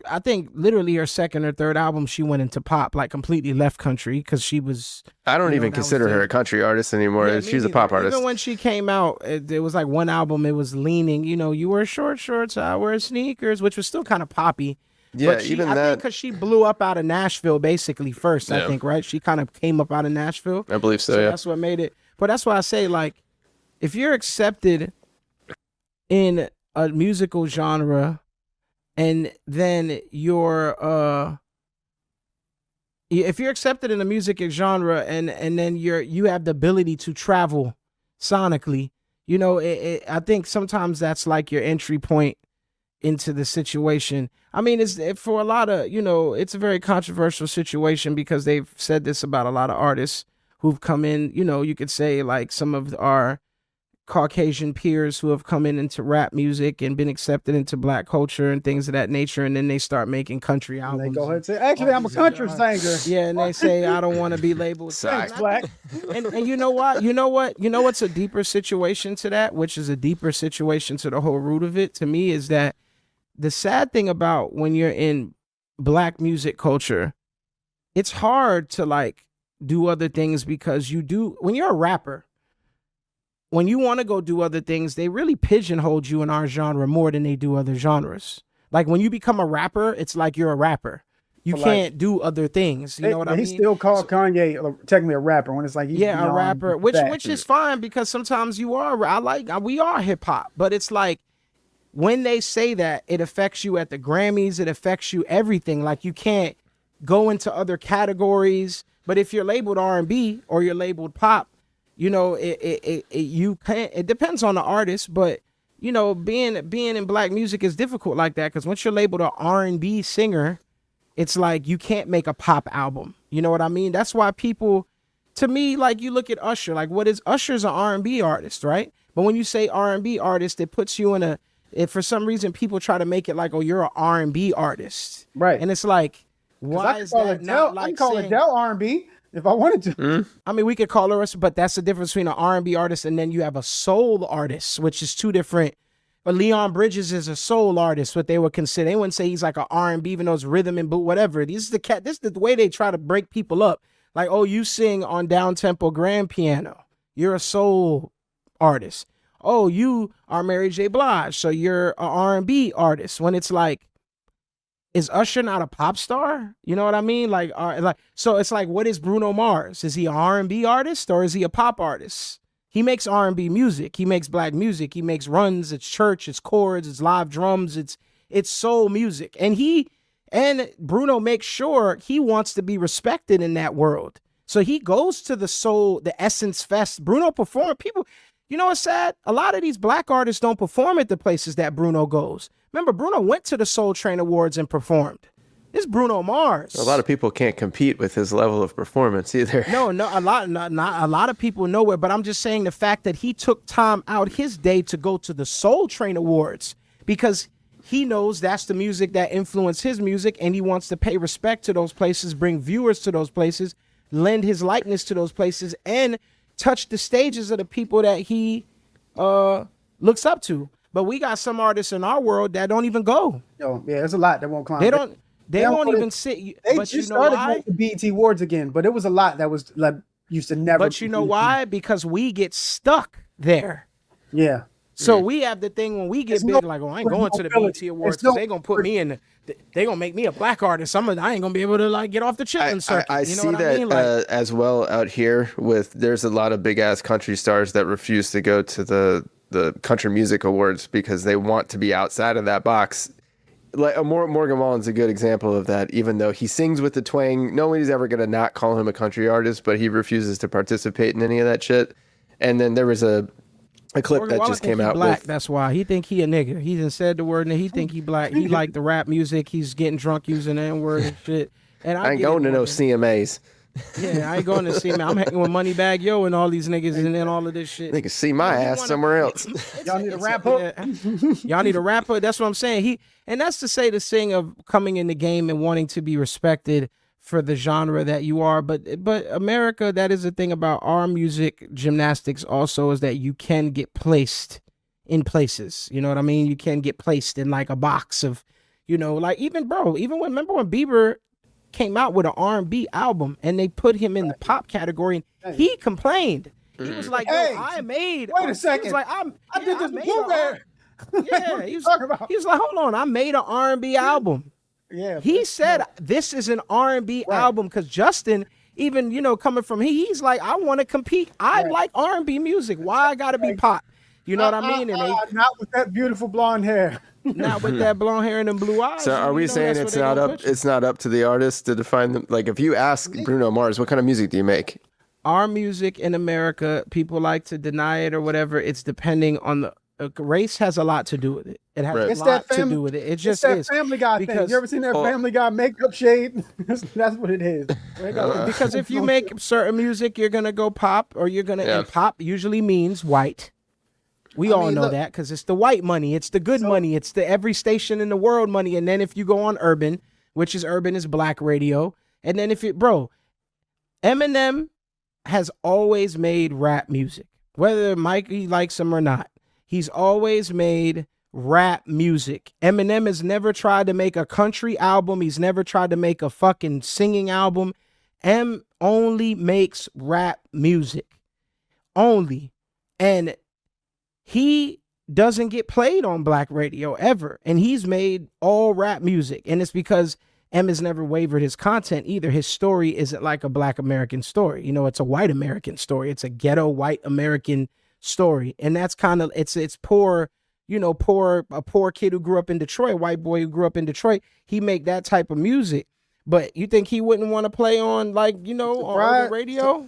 I think literally her second or third album, she went into pop, like completely left country because she was. I don't even consider her a country artist anymore. Yeah, she's a pop artist. Even when she came out, it was like one album. It was leaning, you wear short shorts, I wear sneakers, which was still kind of poppy. Yeah, but even I that. think because she blew up out of Nashville basically first, I think, right? She kind of came up out of Nashville. I believe so, yeah. That's what made it. But that's why I say, like, if you're accepted in a musical genre, and then if you're accepted in the music genre and then you have the ability to travel sonically, I think sometimes that's like your entry point into the situation. I mean, it's for a lot of, it's a very controversial situation because they've said this about a lot of artists who've come in, you could say like some of our Caucasian peers who have come in into rap music and been accepted into black culture and things of that nature, and then they start making country albums. They go ahead and say, actually, I'm a country singer. Yeah, and they say, I don't want to be labeled. Thanks, black. And you know what? You know what's a deeper situation to that, which is a deeper situation to the whole root of it, to me, is that the sad thing about when you're in black music culture, it's hard to like do other things because when you're a rapper, when you want to go do other things, they really pigeonhole you in our genre more than they do other genres. Like when you become a rapper, it's like you're a rapper. You can't do other things. You know what I mean? He still call Kanye technically a rapper when it's like a rapper, which is fine because sometimes you are. We are hip hop, but it's like when they say that, it affects you at the Grammys. It affects you everything. Like you can't go into other categories. But if you're labeled R&B or you're labeled pop, you can't. It depends on the artist, but being in black music is difficult like that because once you're labeled an R&B singer, it's like you can't make a pop album. You know what I mean? That's why people to me, like you look at Usher, like what is Usher's an R&B artist, right? But when you say R&B artist, it puts you in a, if for some reason people try to make it like, oh, you're an R&B artist. Right. And it's like, why is that not like I can call saying, Adele R&B if I wanted to. I mean, we could call her, but that's the difference between an R&B artist and then you have a soul artist, which is two different. But Leon Bridges is a soul artist, what they would consider. They wouldn't say he's like an R&B, even though it's rhythm and boot, whatever. This is the way they try to break people up. Like, oh, you sing on down-tempo grand piano. You're a soul artist. Oh, you are Mary J. Blige, so you're an R&B artist. When it's like, is Usher not a pop star? You know what I mean? Like, so it's like, what is Bruno Mars? Is he an R&B artist or is he a pop artist? He makes R&B music. He makes black music. He makes runs. It's church. It's chords. It's live drums. It's soul music. And Bruno makes sure he wants to be respected in that world. So he goes to the Essence Fest. Bruno performed. People, you know what's sad? A lot of these black artists don't perform at the places that Bruno goes. Remember, Bruno went to the Soul Train Awards and performed. This is Bruno Mars. A lot of people can't compete with his level of performance either. No, not a lot of people know it, but I'm just saying the fact that he took time out his day to go to the Soul Train Awards because he knows that's the music that influenced his music, and he wants to pay respect to those places, bring viewers to those places, lend his likeness to those places, and touch the stages of the people that he looks up to. But we got some artists in our world that don't even go. Yo, yeah, there's a lot that won't climb. They won't even sit. They but just you know started why? going to BET Awards again, but it was a lot that was like used to never. But you know why? Because we get stuck there. Yeah. So we have the thing when we get big, like, oh, I ain't going to the BET Awards because they're gonna put me in. They're gonna make me a black artist. I ain't gonna be able to like get off the chitlin circuit. I you know see what that I mean? Like, as well out here. There's a lot of big ass country stars that refuse to go to the Country Music Awards because they want to be outside of that box. Like Morgan Wallen's a good example of that. Even though he sings with the twang, nobody's ever gonna not call him a country artist, but he refuses to participate in any of that shit. And then there was a clip Morgan that Wallen just think came he out black. with. That's why he think he a nigga. He done said the word and he think he black. He like the rap music. He's getting drunk using the N-word and shit. And I ain't going to no CMAs. Yeah, I ain't going to see him. I'm hanging with Moneybag Yo and all these niggas and then all of this shit. They can see my ass somewhere else. Y'all need a wrap hook. Y'all need a rapper. That's what I'm saying. And that's to say the thing of coming in the game and wanting to be respected for the genre that you are. But America, that is the thing about our music gymnastics also, is that you can get placed in places. You know what I mean? You can get placed in like a box of, you know, like remember when Bieber came out with an R&B album and they put him in the pop category and he complained. He was like, Hey, I made. Wait a second. He was like, I did this blueberry. Yeah, he was like, hold on, I made an R&B album. Yeah. He said this is an R&B album because Justin, even, you know, coming from he's like, I want to compete. I like R&B music. Why I gotta be pop? You know what I mean? And not with that beautiful blonde hair. not with that blonde hair and them blue eyes. So are we saying it's not up? It's not up to the artist to define them. Like if you ask Bruno Mars, what kind of music do you make? Our music in America, people like to deny it or whatever. It's depending on the race has a lot to do with it. It has a lot to do with it. It just that is. Family Guy thing. You ever seen that Family Guy makeup shade? That's what it is. Because if you make certain music, you're gonna go pop, or you're gonna and pop usually means white. We all know that because it's the white money, it's the good money, it's the every station in the world money. And then if you go on urban, which is urban is black radio, and then Eminem has always made rap music, whether Mikey likes him or not. He's always made rap music. Eminem has never tried to make a country album. He's never tried to make a fucking singing album. M only makes rap music. Only. And he doesn't get played on black radio ever. And he's made all rap music. And it's because M has never wavered his content either. His story isn't like a black American story. You know, it's a white American story. It's a ghetto white American story. And that's kind of, it's poor, you know, a poor kid who grew up in Detroit, white boy who grew up in Detroit. He make that type of music. But you think he wouldn't want to play on, like, you know, on the radio?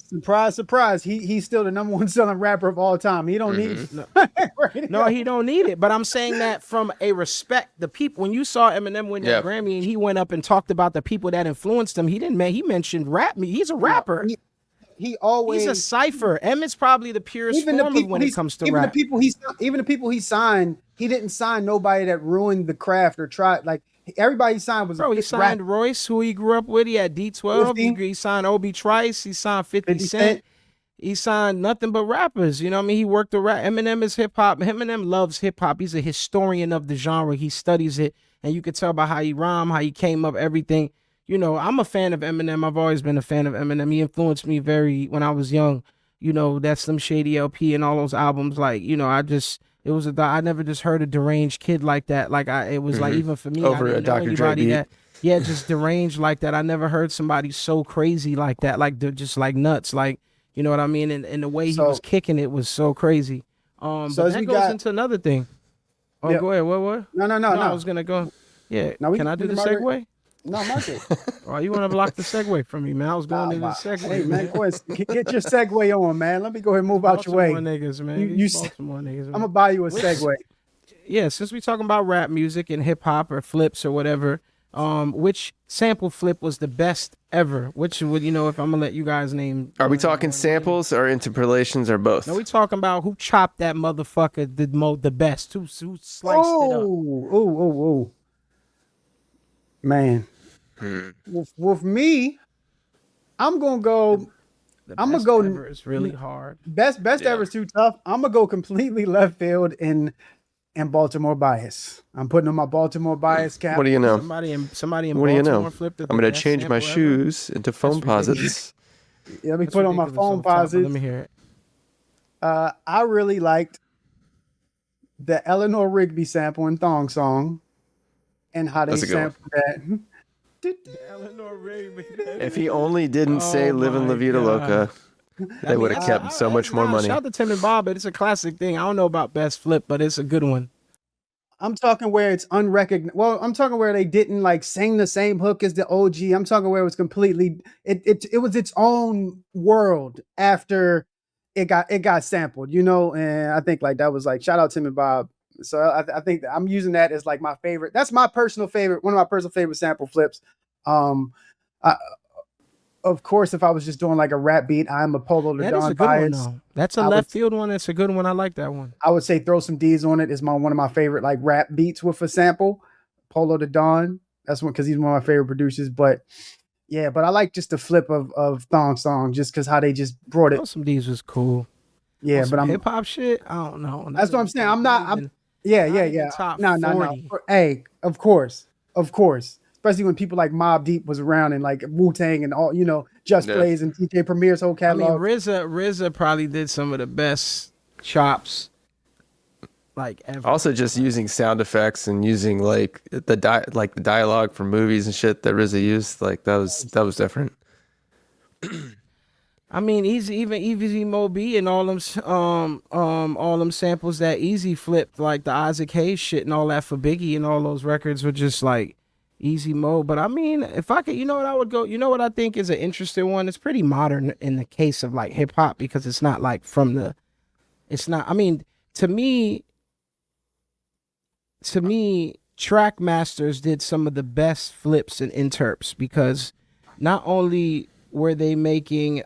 Surprise, surprise. He's still the number one selling rapper of all time. He don't need No, he don't need it. But I'm saying that from a respect. The people, when you saw Eminem win that Grammy and he went up and talked about the people that influenced him, he mentioned rap. He's a rapper. he always He's a cipher. Emmett's probably the purest form of when it comes to even rap. Even the people he signed, he didn't sign nobody that ruined the craft or tried. Like everybody he signed was Bro, a he signed Royce, who he grew up with. He had D12. 50. He signed Obi Trice. He signed 50 50 Cent. Cent. He signed nothing but rappers. You know what I mean? He worked the rap. Eminem is hip hop. Eminem loves hip hop. He's a historian of the genre. He studies it. And you could tell by how he rhymed, how he came up, everything. You know, I'm a fan of Eminem. I've always been a fan of Eminem. He influenced me when I was young. You know, that Slim Shady LP and all those albums. Like, you know, I never just heard a deranged kid like that. Like, it was like, even for me, Over I a didn't know Dr. Dre anybody beat. that, yeah, just deranged like that. I never heard somebody so crazy like that. Like, they're just like nuts. Like, you know what I mean? And the way he was kicking it was so crazy. So But as that we goes got- into another thing. Oh, Yep. go ahead. What? No. I was gonna go. Yeah. No, Can I do the segue? No, mark it. Oh, you want to block the segue from me, man? I was going to the segue. Hey man, go ahead. Get your segue on, man. Let me go ahead and move out your way. Baltimore niggas, man. You Baltimore niggas. I'm gonna buy you a segue. Yeah, since we talking about rap music and hip hop or flips or whatever, which sample flip was the best ever? Which would if I'm gonna let you guys name? Are we talking samples or interpolations or both? No, we talking about who chopped that motherfucker the best. Who sliced it up? Oh. Man. With me, I'm gonna go. I'm gonna go. Ever is really hard. Best ever is too tough. I'm gonna go completely left field and Baltimore bias. I'm putting on my Baltimore bias cap. What do you know? Somebody in What do you Baltimore know? flipped it. I'm going to change my shoes into foam posits. Let me put on my phone posits. Let me hear it. I really liked the Eleanor Rigby sample in Thong Song and how they That's a good one. sampled that. Eleanor Rigby. If he only didn't say "Live in La Vida God. Loca," they would have kept so much more money. Shout out to Tim and Bob, but it's a classic thing. I don't know about best flip, but it's a good one. I'm talking where it's unrecognized. Well, I'm talking where they didn't like sing the same hook as the OG. I'm talking where it was completely. It was its own world after it got sampled, And I think like that was like shout out Tim and Bob. So I think that I'm using that as like my favorite. That's my personal favorite. One of my personal favorite sample flips. Of course, if I was just doing like a rap beat, I'm a Polo the That is Don a good bias. one, though. That's a left field one. It's a good one. I like that one. I would say Throw Some D's on It is one of my favorite like rap beats with a sample. Polo the Don. That's one because he's one of my favorite producers. But yeah, but I like just the flip of Thong Song just because how they just brought it. Some D's was cool. Yeah, but I'm hip hop shit. I don't know. That's what I'm saying. I'm yeah. Top No. 40. Hey, of course. Especially when people like Mobb Deep was around and like Wu-Tang and all, Just Blaze and TJ Premier's whole I mean, catalog. RZA probably did some of the best chops like ever. Also, just using sound effects and using like the dialogue from movies and shit that RZA used, like that was different. I mean, Easy Mo B and all them samples that Easy flipped, like the Isaac Hayes shit and all that for Biggie and all those records were just like Easy Mo. But I mean, if I could, I would go. You know what I think is an interesting one? It's pretty modern in the case of like hip hop because it's not like it's not. I mean, to me, Track Masters did some of the best flips and interps because not only were they making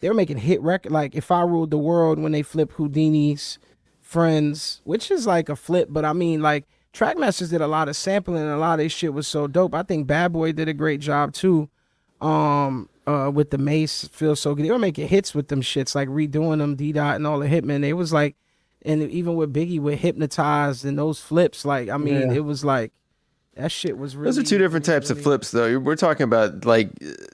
hit record like If I Ruled the World when they flipped Houdini's Friends, which is like a flip, but I mean like Trackmasters did a lot of sampling and a lot of this shit was so dope. I think Bad Boy did a great job too. With the Mace Feels So Good. They were making hits with them shits, like redoing them, D-Dot and all the Hitmen. It was like, and even with Biggie with Hypnotized and those flips, like, I mean, It was like, that shit was really. Those are two different types of flips, though. We're talking about like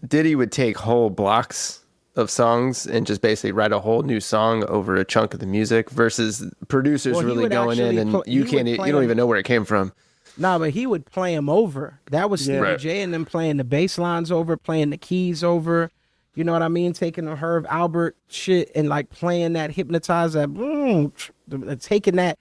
Diddy would take whole blocks of songs and just basically write a whole new song over a chunk of the music versus producers really going in and you don't even know where it came from. Nah, but he would play them over. That was Stevie Right. J and them playing the bass lines over, playing the keys over. You know what I mean? Taking the Herb Albert shit and like playing that Hypnotize that, taking that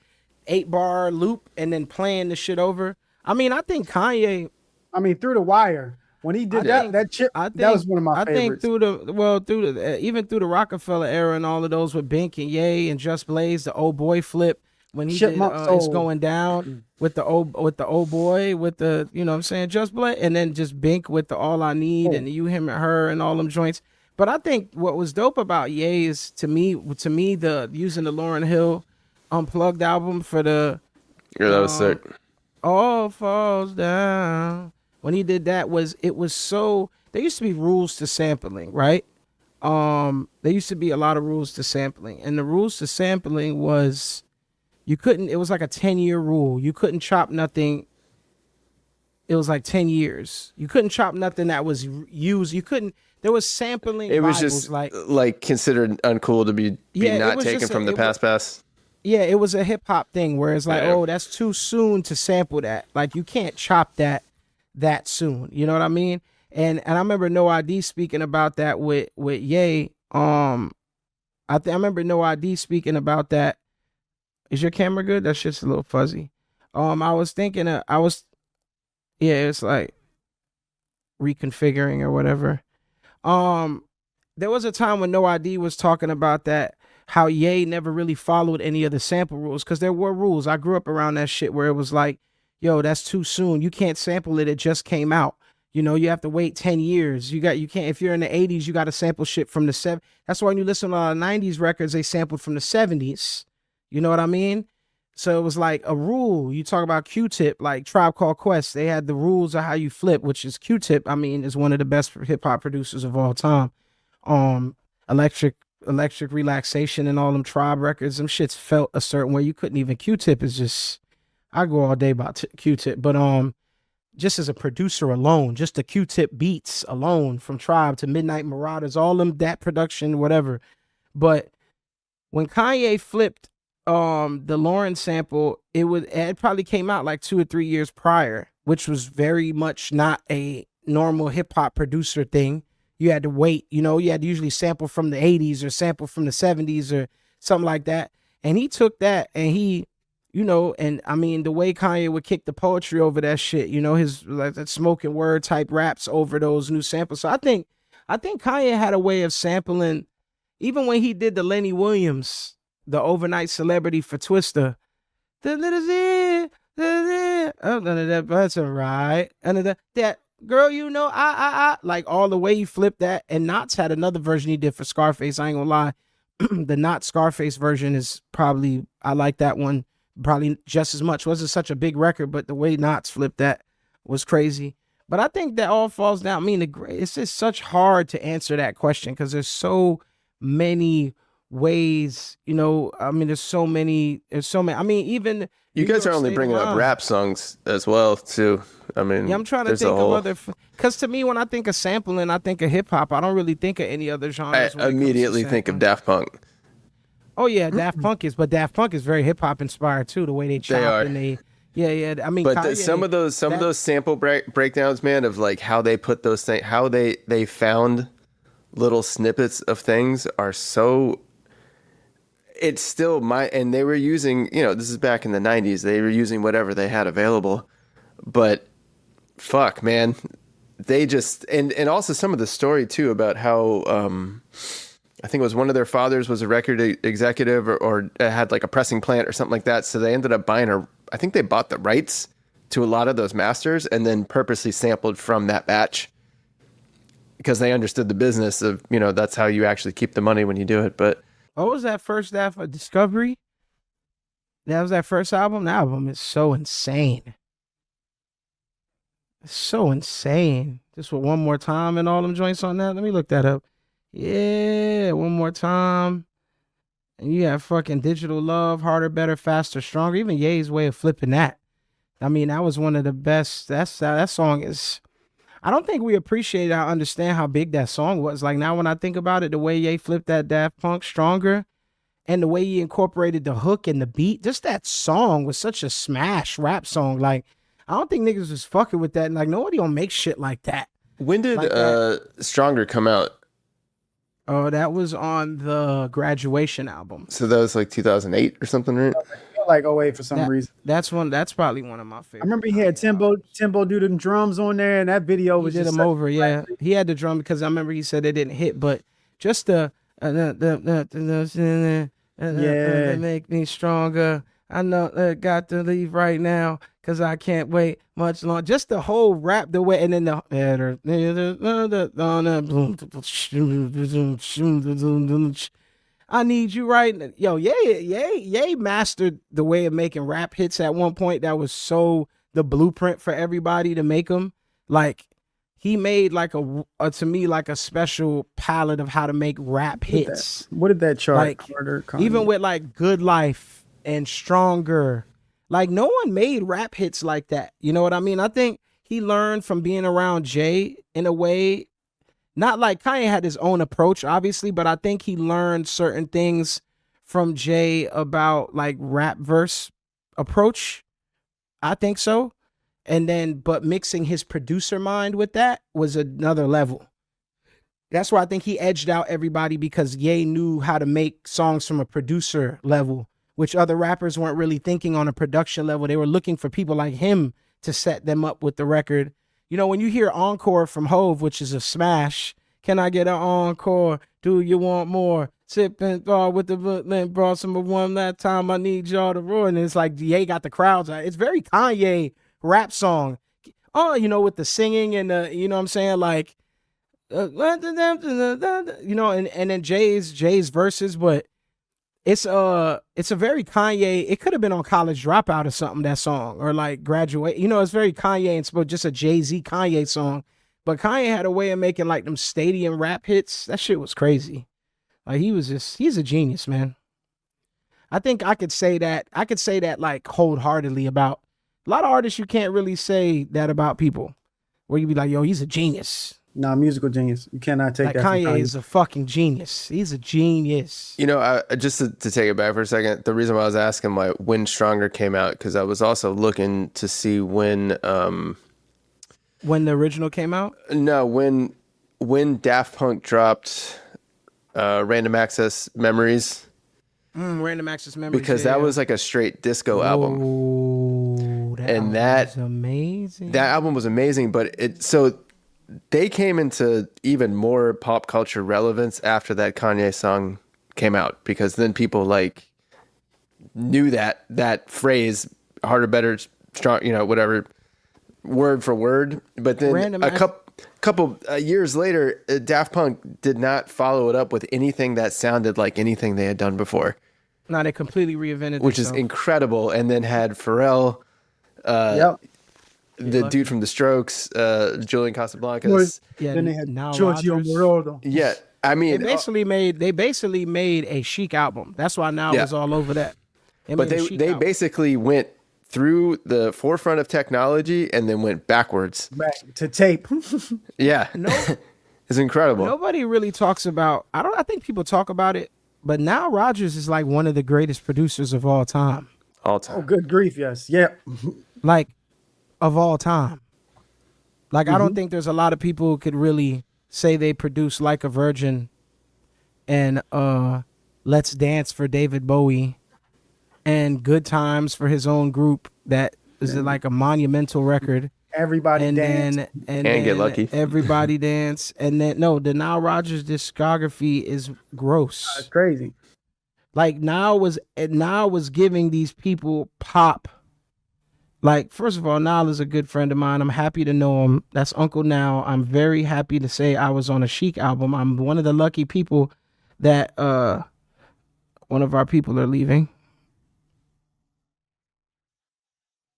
8-bar loop and then playing the shit over. I mean, I think Kanye. I mean, Through the Wire when he did that chip, that was one of my favorites. I think even through the Rockefeller era and all of those with Bink and Ye and Just Blaze, the old boy flip when he did It's Going Down with the old boy with the Just Blaze and then just Bink with the All I Need and You Him and Her and all them joints. But I think what was dope about Ye is to me the using the Lauryn Hill unplugged album for the Yeah, that was sick. All Falls Down. When he did that, it was so, there used to be rules to sampling, right? There used to be a lot of rules to sampling, and the rules to sampling was you couldn't, it was like a 10-year rule. You couldn't chop nothing. It was like 10 years. You couldn't chop nothing that was used. You couldn't, there was sampling. It was Bibles, just like considered uncool to be not taken from the past. Yeah, it was a hip hop thing where it's like, oh, that's too soon to sample that. Like you can't chop that soon. You know what I mean? And I remember No ID speaking about that with Ye. I remember No ID speaking about that. Is your camera good? That shit's a little fuzzy. I was thinking it's like reconfiguring or whatever. There was a time when No ID was talking about that, how Ye never really followed any of the sample rules, because there were rules. I grew up around that shit where it was like, yo, that's too soon. You can't sample it. It just came out. You know, you have to wait 10 years. You can't, if you're in the 80s, you got to sample shit from the 70s. That's why when you listen to a lot of 90s records, they sampled from the 70s. You know what I mean? So it was like a rule. You talk about Q-Tip, like Tribe Called Quest. They had the rules of how you flip, which is Q-Tip. I mean, is one of the best hip hop producers of all time. Electric Relaxation and all them Tribe records. Them shits felt a certain way. You couldn't even, Q-Tip is just, I go all day about Q-Tip, but just as a producer alone, just the Q-Tip beats alone, from Tribe to Midnight Marauders, all them, that production, whatever. But when Kanye flipped the Lauren sample, it probably came out like 2 or 3 years prior, which was very much not a normal hip hop producer thing. You had to wait, you know, you had to usually sample from the 80s or sample from the 70s or something like that. And he took that and he, you know, and I mean, the way Kanye would kick the poetry over that shit, you know, his like that spoken word type raps over those new samples. So I think Kanye had a way of sampling, even when he did the Lenny Williams, the overnight celebrity for Twister. Oh, that's all right. And that girl, you know, like all the way he flipped that. And Knots had another version he did for Scarface. I ain't gonna lie. The Not Scarface version is probably, I like that one probably just as much. Wasn't such a big record, but the way Knots flipped that was crazy. But I think that all falls down. I mean, it's just such hard to answer that question because there's so many ways, you know. I mean, there's so many. I mean, even you guys are only bringing up rap songs as well too. I mean, yeah, I'm trying to think of other, because to me, when I think of sampling, I think of hip hop. I don't really think of any other genres. I immediately think of Daft Punk. Oh yeah, Daft Punk is very hip hop inspired too. The way they chop and they, yeah. I mean, but Kanye, some of those sample breakdowns, man, of like how they put those things, how they found little snippets of things are so. It's still and they were using, you know, this is back in the 90s. They were using whatever they had available, but fuck, man, they just and also some of the story too about how I think it was one of their fathers was a record executive or had like a pressing plant or something like that. So they ended up I think they bought the rights to a lot of those masters and then purposely sampled from that batch because they understood the business of, you know, that's how you actually keep the money when you do it. But what was that first half of Discovery? That was that first album. The album is so insane. It's so insane. Just with One More Time and all them joints on that. Let me look that up. Yeah, One More Time. And you have fucking Digital Love, Harder, Better, Faster, Stronger. Even Ye's way of flipping that. I mean, that was one of the best. That song is. I don't think we appreciate or understand how big that song was. Like now when I think about it, the way Ye flipped that Daft Punk Stronger and the way he incorporated the hook and the beat, just that song was such a smash rap song. Like, I don't think niggas was fucking with that. And like, nobody don't make shit like that. When did Stronger come out? Oh, that was on the Graduation album. So that was like 2008 or something, right? Like 08 for some reason. That's probably one of my favorites. I remember he had Timbo do them drums on there, and that video was he did just them over. Yeah, he had the drum because I remember he said it didn't hit, but just the make me stronger. I know got to leave right now. Cause I can't wait much longer. Just the whole rap, the way, and then I need you right. Yo, Ye mastered the way of making rap hits at one point. That was so the blueprint for everybody to make them. Like he made like a to me like a special palette of how to make rap hits. What did that chart? Like Carter, even Kanye? with like Good Life and Stronger, like no one made rap hits like that. You know what I mean? I think he learned from being around Jay in a way. Not like Kanye had his own approach, obviously, but I think he learned certain things from Jay about like rap verse approach. I think so. And then, but mixing his producer mind with that was another level. That's why I think he edged out everybody because Ye knew how to make songs from a producer level, which other rappers weren't really thinking on a production level. They were looking for people like him to set them up with the record. You know, when you hear Encore from Hove, which is a smash, can I get an encore? Do you want more? Sipping with the Brooklyn brought some one that time. I need y'all to roar. And it's like Ye got the crowds. It's very Kanye rap song. Oh, you know, with the singing and the, you know what I'm saying? Like, you know, and then Jay's verses, but it's a very Kanye. It could have been on College Dropout or something, that song, or like Graduate. You know, it's very Kanye and it's just a Jay-Z Kanye song. But Kanye had a way of making like them stadium rap hits. That shit was crazy. Like he's a genius, man. I think I could say that. I could say that like wholeheartedly about a lot of artists. You can't really say that about people where you be like, yo, he's a genius. Nah, musical genius. You cannot take like that. Kanye is a fucking genius. He's a genius. You know, just to take it back for a second, the reason why I was asking like when Stronger came out, because I was also looking to see when the original came out. No, when Daft Punk dropped Random Access Memories. Random Access Memories. Because that was like a straight disco album. Oh, that was amazing. That album was amazing, but they came into even more pop culture relevance after that Kanye song came out, because then people like knew that phrase harder, better, strong, you know, whatever, word for word. But then couple years later, Daft Punk did not follow it up with anything that sounded like anything they had done before. No, they completely reinvented which themselves. is incredible. And then had Pharrell, the dude from The Strokes, Julian Casablancas. Yeah, then they had Nile Giorgio Rodgers. Moroder. Yeah, I mean, they basically made a Chic album. That's why now was all over that. But they basically went through the forefront of technology and then went backwards back to tape. Yeah, it's incredible. Nobody really talks about. I think people talk about it, but Nile Rodgers is like one of the greatest producers of all time. All time. Oh, good grief! Yes, yeah. Like of all time. Like I don't think there's a lot of people who could really say they produce Like a Virgin and Let's Dance for David Bowie and Good Times for his own group. That is like a monumental record. Everybody and dance. And Get Lucky. Everybody Dance. And then the Nile Rodgers discography is gross. That's crazy. Like Nile was giving these people pop. Like, first of all, Nile is a good friend of mine. I'm happy to know him. That's Uncle Nile. I'm very happy to say I was on a Chic album. I'm one of the lucky people that one of our people are leaving.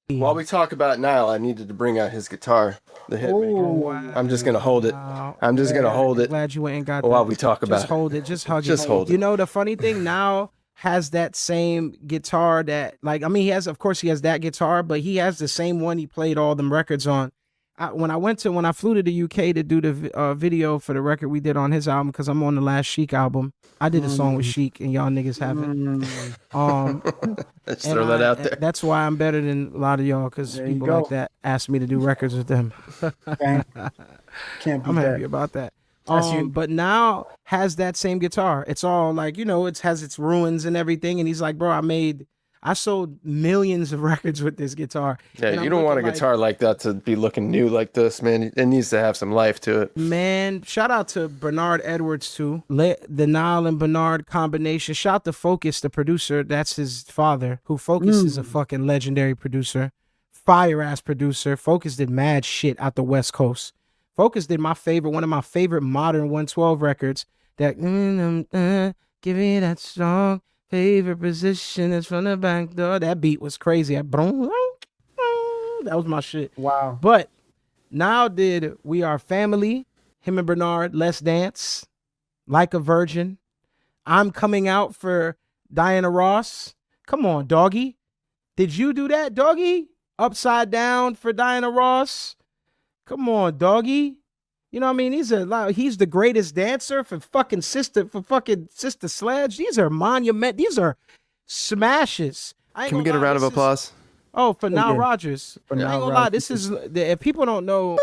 While we talk about Nile, I needed to bring out his guitar, the Hitmaker. Oh, wow. I'm just gonna hold it. I'm just gonna hold it Glad you went and got while that. we talk about Just hold it. Just hug it. Just hold it. You know, the funny thing now has that same guitar that, like, I mean, he has that guitar, but he has the same one he played all them records on. When I flew to the UK to do the video for the record we did on his album, because I'm on the last Chic album. I did a song with Chic and y'all niggas haven't. Let's throw that out there. That's why I'm better than a lot of y'all, because people like that asked me to do records with them. Can't I'm happy about that. But now has that same guitar. It's all like, you know, it has its ruins and everything. And he's like, bro, I sold millions of records with this guitar. Yeah, you don't want a guitar like that to be looking new like this, man. It needs to have some life to it. Man, shout out to Bernard Edwards too. The Nile and Bernard combination. Shout out to Focus, the producer. That's his father, who Focus is a fucking legendary producer. fire ass producer. Focus did mad shit out the West Coast. Focus did one of my favorite modern 112 records. That give me that song. Favorite position is from the back door. That beat was crazy. That was my shit. Wow. But now did We Are Family, him and Bernard, Let's Dance, Like a Virgin. I'm Coming Out for Diana Ross. Come on, doggy. Did you do that, doggy? Upside Down for Diana Ross. Come on, doggy. You know what I mean? He's the greatest dancer for fucking Sister Sledge. These are these are smashes. Can we get a round of applause? For Nile yeah. Rodgers. For I ain't Nile gonna lie, Rodgers. this is, if people don't know,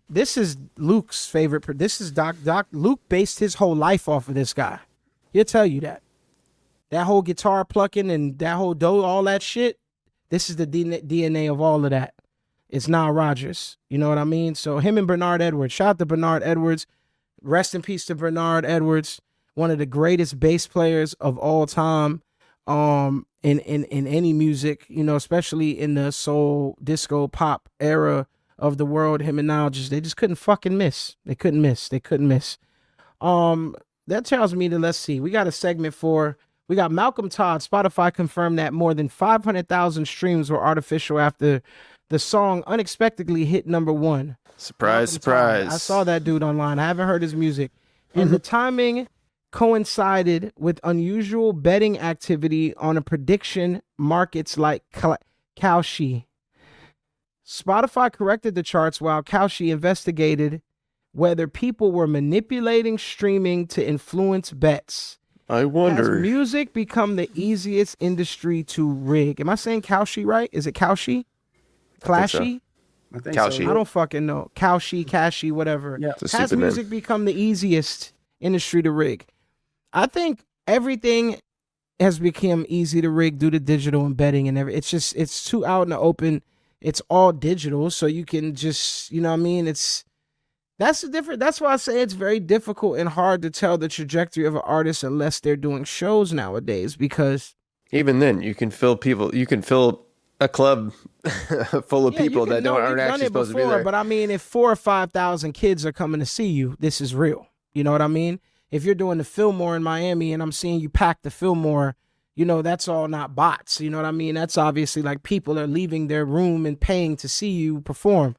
this is Luke's favorite. This is Doc. Luke based his whole life off of this guy. He'll tell you that. That whole guitar plucking and that whole all that shit, this is the DNA of all of that. It's Nile Rodgers. You know what I mean? So him and Bernard Edwards. Shout out to Bernard Edwards. Rest in peace to Bernard Edwards. One of the greatest bass players of all time. In any music, you know, especially in the soul, disco, pop era of the world. Him and Nile they just couldn't fucking miss. They couldn't miss. That tells me that, let's see, we got a segment we got Malcolm Todd. Spotify confirmed that more than 500,000 streams were artificial after the song unexpectedly hit #1. Surprise, Malcolm surprise. Todd. I saw that dude online. I haven't heard his music. And the timing coincided with unusual betting activity on a prediction markets like Kalshi. Spotify corrected the charts while Kalshi investigated whether people were manipulating streaming to influence bets. I wonder. Has music become the easiest industry to rig? Am I saying Kalshi right? Is it Kalshi? Clashy? I think Kalshi. I don't fucking know. Kashi, whatever. Yeah. It's a Has stupid music become the easiest industry to rig? I think everything has become easy to rig due to digital and betting and everything. It's too out in the open. It's all digital, so you can just, you know what I mean? That's why I say it's very difficult and hard to tell the trajectory of an artist unless they're doing shows nowadays, because Even then, you can fill a club full of people that aren't actually supposed to be there. But I mean, if 4,000 or 5,000 kids are coming to see you, this is real. You know what I mean? If you're doing the Fillmore in Miami and I'm seeing you pack the Fillmore, you know, that's all not bots. You know what I mean? That's obviously like people are leaving their room and paying to see you perform.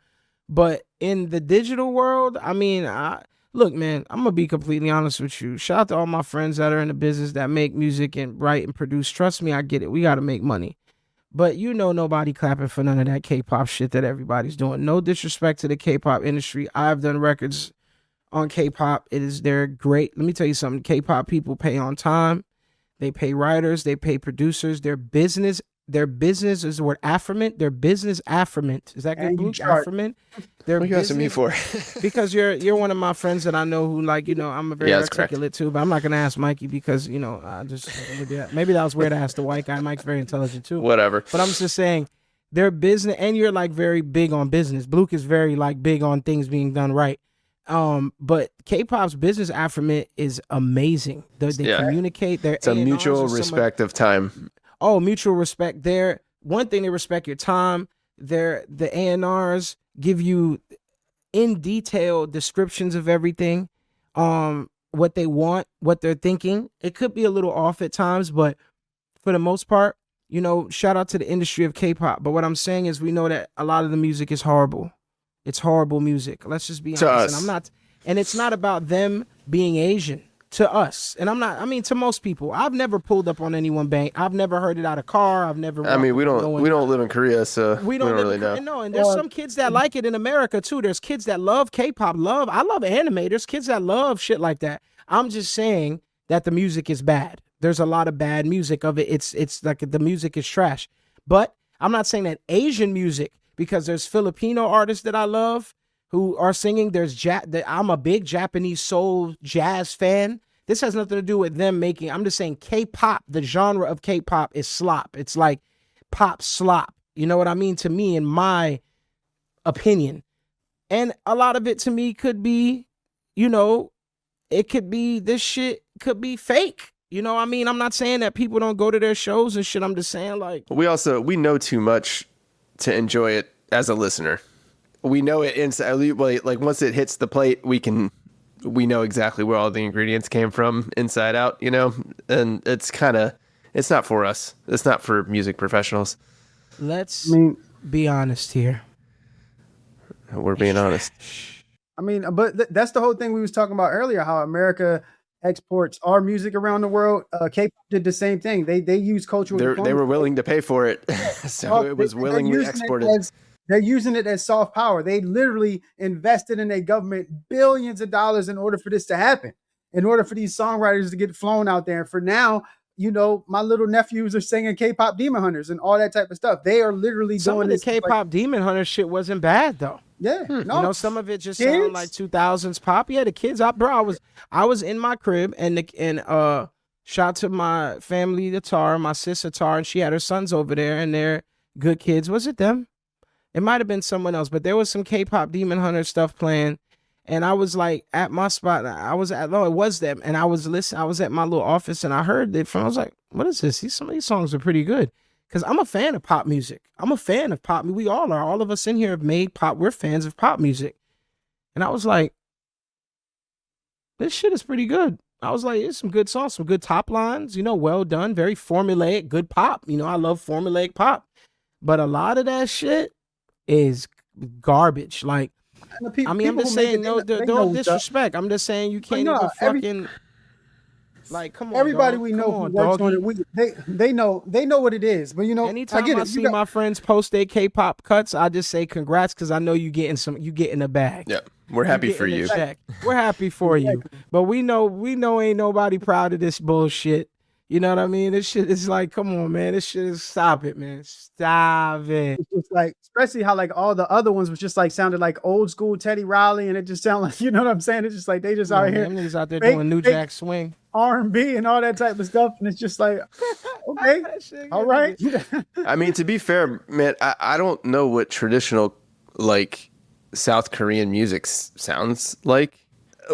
But in the digital world, I mean, look, man, I'm going to be completely honest with you. Shout out to all my friends that are in the business that make music and write and produce. Trust me, I get it. We got to make money. But you know, nobody clapping for none of that K-pop shit that everybody's doing. No disrespect to the K-pop industry. I've done records on K-pop. They're great. Let me tell you something. K-pop people pay on time. They pay writers. They pay producers. Their business is the word affirmant. Their business affirmant. Is that good, Luke? Affirmant. What are you asking me for? Because you're one of my friends that I know who, like, you know, I'm a very articulate too, but I'm not gonna ask Mikey because, you know, maybe that was weird to ask the white guy. Mike's very intelligent too. Whatever. But I'm just saying their business, and you're like very big on business. Luke is very like big on things being done right. But K-pop's business affirmant is amazing. They communicate. It's a mutual respect of time. Oh, mutual respect. One thing, they respect your time. The A&Rs give you in detail descriptions of everything, what they want, what they're thinking. It could be a little off at times, but for the most part, you know, shout out to the industry of K-pop. But what I'm saying is, we know that a lot of the music is horrible. It's horrible music. Let's just be honest. And it's not about them being Asian. To us, and to most people, I've never pulled up on anyone bang. I've never heard it out of car. I've never. I mean, we don't live in Korea, so we don't really know. No, and there's some kids that like it in America too. There's kids that love K-pop. I love anime. There's kids that love shit like that. I'm just saying that the music is bad. There's a lot of bad music of it. It's like the music is trash. But I'm not saying that Asian music, because there's Filipino artists that I love who are singing. I'm a big Japanese soul jazz fan. This has nothing to do with them making. I'm just saying K-pop, the genre of K-pop is slop. It's like pop slop. You know what I mean? To me, in my opinion. And a lot of it to me could be, you know, it could be, this shit could be fake. You know, I mean, I'm not saying that people don't go to their shows and shit. I'm just saying, like, We know too much to enjoy it as a listener. We know it inside. Like once it hits the plate, we know exactly where all the ingredients came from inside out, you know? And it's not for us. It's not for music professionals. let's be honest here. We're being honest. I mean, but that's the whole thing we was talking about earlier. How America exports our music around the world. K-pop did the same thing. They use cultural. They were willing to pay for it, so it was willingly exported. They're using it as soft power. They literally invested in their government billions of dollars in order for this to happen. In order for these songwriters to get flown out there. And for now, you know, my little nephews are singing K-pop Demon Hunters and all that type of stuff. They are literally Some doing of the this. K-pop Demon Hunter shit wasn't bad though. Yeah, no, You know, some of it just sounded like 2000s pop. Yeah, the kids, I was in my crib and shout to my family, the Tar, my sister Tar, and she had her sons over there, and they're good kids. Was it them? It might have been someone else, but there was some K-pop Demon Hunter stuff playing, and I was like at my spot. It was them, and I was listening. I was at my little office, and I heard it from. I was like, "What is this? Some of these songs are pretty good." Because I'm a fan of pop music. I'm a fan of pop. We all are. All of us in here have made pop. We're fans of pop music. And I was like, this shit is pretty good. I was like, it's some good songs, some good top lines, you know, well done, very formulaic, good pop. You know, I love formulaic pop. But a lot of that shit is garbage. Like, I mean, I'm just saying, no disrespect. I'm just saying you can't even fucking... Like, come on, everybody dog. We know who works on it. They know what it is. But you know, anytime I see my friends post their K-pop cuts, I just say congrats because I know you getting a bag. Yeah, we're happy for you. We're happy for you. But we know ain't nobody proud of this bullshit. You know what I mean? This shit is like, come on, man. This shit is stop it, man. Stop it. It's just like, especially how like all the other ones was just like sounded like old school Teddy Riley, and it just sounded like, you know what I'm saying? It's just like they just out here. Them niggas out there doing New Jack Swing. R&B and all that type of stuff, and it's just like, okay, all right. I mean, to be fair, man, I don't know what traditional like South Korean music sounds like.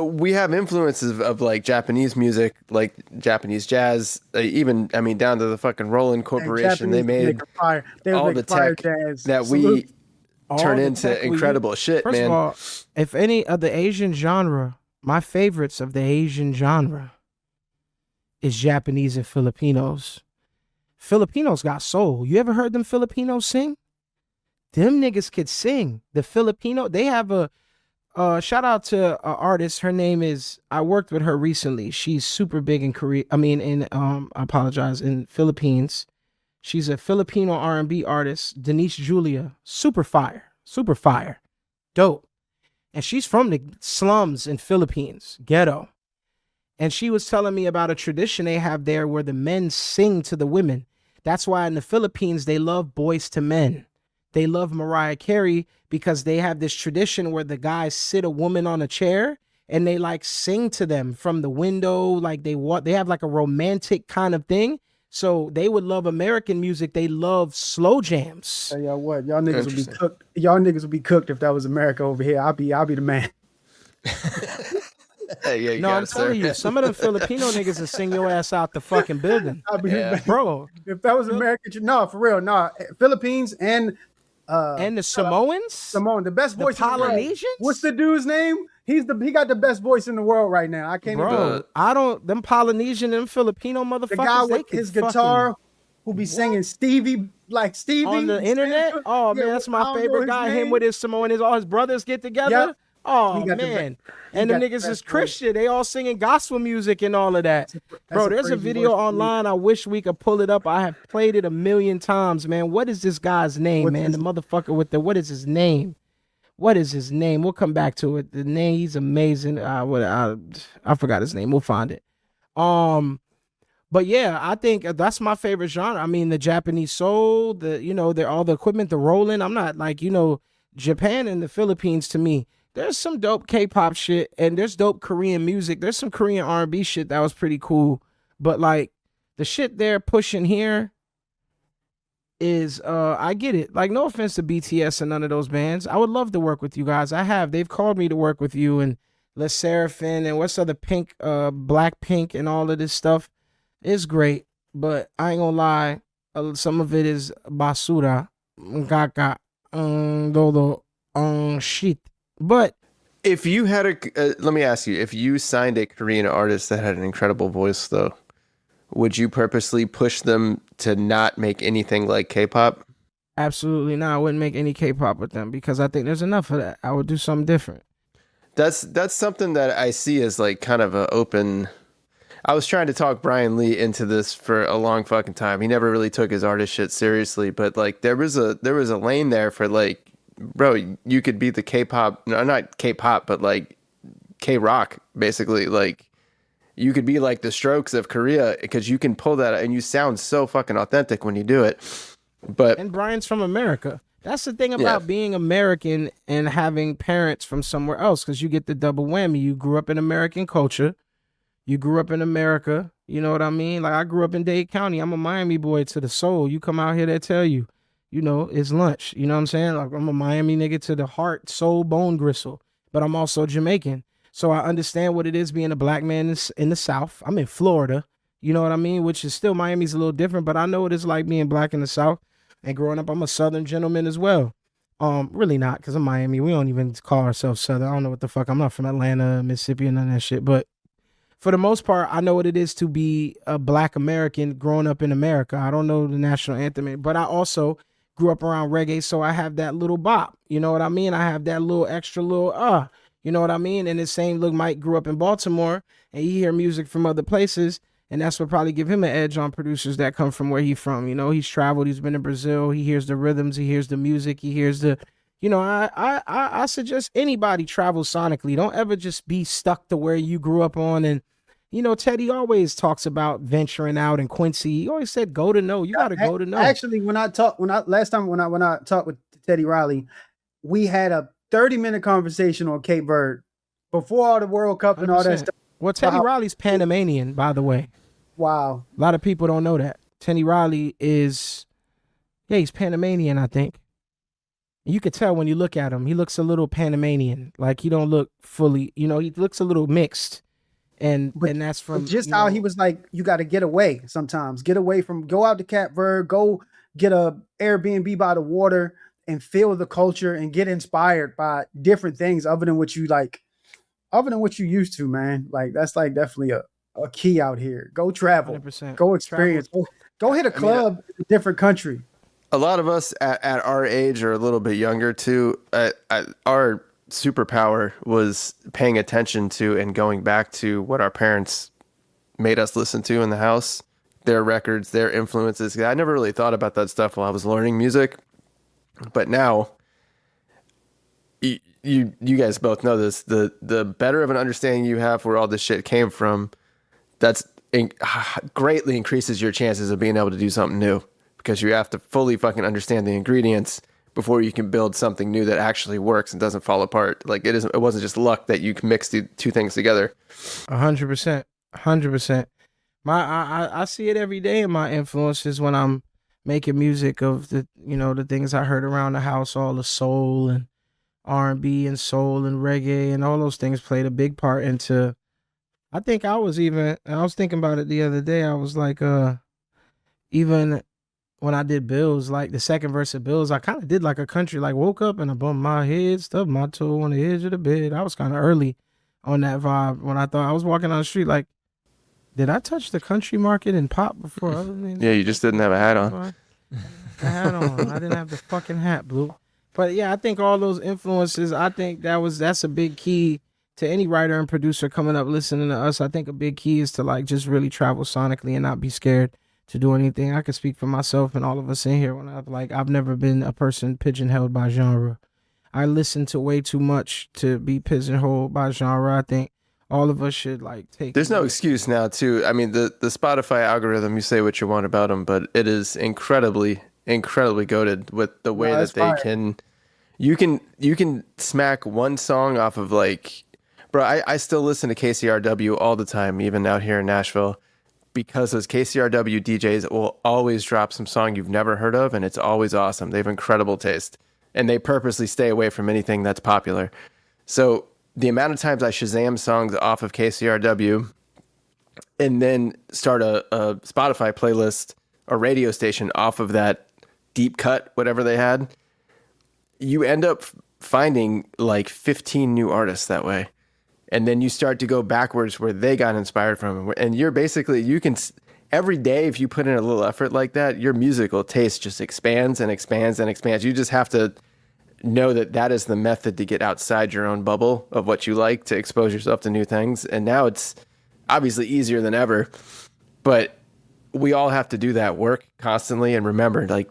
We have influences of like Japanese music, like Japanese jazz, even I mean down to the fucking Roland Corporation. They made all the tech that we turn into incredible shit, man. First of all, if any of the Asian genre, my favorites of the Asian genre is Japanese and Filipinos. Filipinos got soul. You ever heard them Filipinos sing? Them niggas could sing. The Filipino, they have a shout out to an artist. Her name is, I worked with her recently. She's super big in Korea. I mean, in Philippines. She's a Filipino R&B artist, Denise Julia. Super fire. Dope. And she's from the slums in Philippines, ghetto. And she was telling me about a tradition they have there where the men sing to the women. That's why in the Philippines, they love Boys to Men. They love Mariah Carey because they have this tradition where the guys sit a woman on a chair and they like sing to them from the window. Like they have like a romantic kind of thing. So they would love American music. They love slow jams. Hey, y'all what? Y'all niggas would be cooked. Y'all niggas would be cooked if that was America over here. I'll be the man. Hey, no, I'm telling you, some of them Filipino niggas will sing your ass out the fucking building. Bro. If that was American, no, for real, no. Philippines and the Samoans? Samoan, the best voice the Polynesians? What's the dude's name? He got the best voice in the world right now. I can't even. Them Polynesian and Filipino motherfuckers. The guy with his guitar who be singing Stevie on the internet. Oh man, that's my favorite guy. Him with his Samoan, all his brothers get together. Yep. Oh man, and the niggas is Christian. They all singing gospel music and all of that. Bro, there's a video online. I wish we could pull it up. I have played it 1,000,000 times, man. What is this guy's name, man? The motherfucker with what is his name? What is his name? We'll come back to it. The name, he's amazing. I forgot his name. We'll find it. But yeah, I think that's my favorite genre. I mean, the Japanese soul, they're all the equipment, the rolling. I'm not like, Japan and the Philippines to me. There's some dope K-pop shit and there's dope Korean music. There's some Korean R&B shit that was pretty cool. But like the shit they're pushing here is, I get it. Like no offense to BTS and none of those bands. I would love to work with you guys. They've called me to work with you and Les Seraphim and what's other Pink, Black Pink and all of this stuff. It's great, but I ain't gonna lie. Some of it is basura, caca, todo, shit. But If you had let me ask you, if you signed a Korean artist that had an incredible voice, though, would you purposely push them to not make anything like K-pop? absolutely not. I wouldn't make any K-pop with them because I think there's enough of that. I would do something different. That's something that I see as like kind of a open. I was trying to talk Brian Lee into this for a long fucking time. He never really took his artist shit seriously, but like there was a lane there for like, bro, you could be the K-pop, no, not K-pop, but like K-rock, basically. Like you could be like the Strokes of Korea because you can pull that and you sound so fucking authentic when you do it. But And Brian's from America. That's the thing yeah, about being American and having parents from somewhere else because you get the double whammy. You grew up in American culture. You grew up in America. You know what I mean? Like I grew up in Dade County. I'm a Miami boy to the soul. You come out here, they tell you, it's lunch. You know what I'm saying? Like I'm a Miami nigga to the heart, soul, bone gristle. But I'm also Jamaican. So I understand what it is being a black man in the South. I'm in Florida. You know what I mean? Which is still Miami's a little different, but I know what it's like being black in the South. And growing up, I'm a Southern gentleman as well. Really not, because I'm Miami. We don't even call ourselves Southern. I don't know what the fuck. I'm not from Atlanta, Mississippi, and none of that shit. But for the most part, I know what it is to be a black American growing up in America. I don't know the national anthem, but I also grew up around reggae, so I have that little bop. You know what I mean? I have that little extra little you know what I mean? And the same look Mike grew up in Baltimore and you hear music from other places, and that's what probably give him an edge on producers that come from where he's from. He's traveled, he's been in Brazil, he hears the rhythms, he hears the music, he hears the I suggest anybody travel sonically. Don't ever just be stuck to where you grew up on. And Teddy always talks about venturing out, and Quincy, he always said, go to know. You got to go to know. Actually, when I talked with Teddy Riley, we had a 30-minute conversation on Cape Verde before all the World Cup and all that 100%. stuff. Well, Teddy Riley's Panamanian, by the way. Wow. A lot of people don't know that. Teddy Riley he's Panamanian, I think. You could tell when you look at him. He looks a little Panamanian. Like he don't look fully, he looks a little mixed. And that's from just how he was like, you got to get away sometimes. Get away go out to Cape Verde, go get a Airbnb by the water and feel the culture and get inspired by different things other than what you used to, man. Like that's like definitely a key out here. Go travel, 100%. go experience, go hit a club in a different country. a lot of us at our age or a little bit younger too, our superpower was paying attention to and going back to what our parents made us listen to in the house, their records, their influences. I never really thought about that stuff while I was learning music, but now you guys both know this. The better of an understanding you have where all this shit came from, that's greatly increases your chances of being able to do something new, because you have to fully fucking understand the ingredients before you can build something new that actually works and doesn't fall apart. Like it wasn't just luck that you can mix the two things together. 100%. 100%. I see it every day in my influences when I'm making music of the things I heard around the house, all the soul and R&B and soul and reggae and all those things played a big part into. I think I was thinking about it the other day. I was like, even when I did Bills, like the second verse of Bills, I kind of did like a country, like woke up and I bumped my head, stubbed my toe on the edge of the bed. I was kind of early on that vibe when I thought I was walking on the street, like, did I touch the country market and pop before other things? Yeah, you just didn't have a hat on. I had on. I didn't have the fucking hat, Blue. But yeah, I think all those influences, I think that's a big key to any writer and producer coming up listening to us. I think a big key is to like just really travel sonically and not be scared to do anything. I can speak for myself and all of us in here when I've never been a person pigeonholed by genre. I listen to way too much to be pigeonholed by genre. I think all of us should like take. There's no excuse now, too. I mean, the Spotify algorithm, you say what you want about them, but it is incredibly goated with the way that they can. You can smack one song off of like, bro. I still listen to KCRW all the time, even out here in Nashville, because those KCRW DJs will always drop some song you've never heard of, and it's always awesome. They have incredible taste, and they purposely stay away from anything that's popular. So the amount of times I Shazam songs off of KCRW and then start a Spotify playlist or radio station off of that deep cut, whatever they had, you end up finding like 15 new artists that way. And then you start to go backwards where they got inspired from. And you're basically, you can, every day, if you put in a little effort like that, your musical taste just expands and expands and expands. You just have to know that that is the method to get outside your own bubble of what you like, to expose yourself to new things. And now it's obviously easier than ever, but we all have to do that work constantly. And remember, like,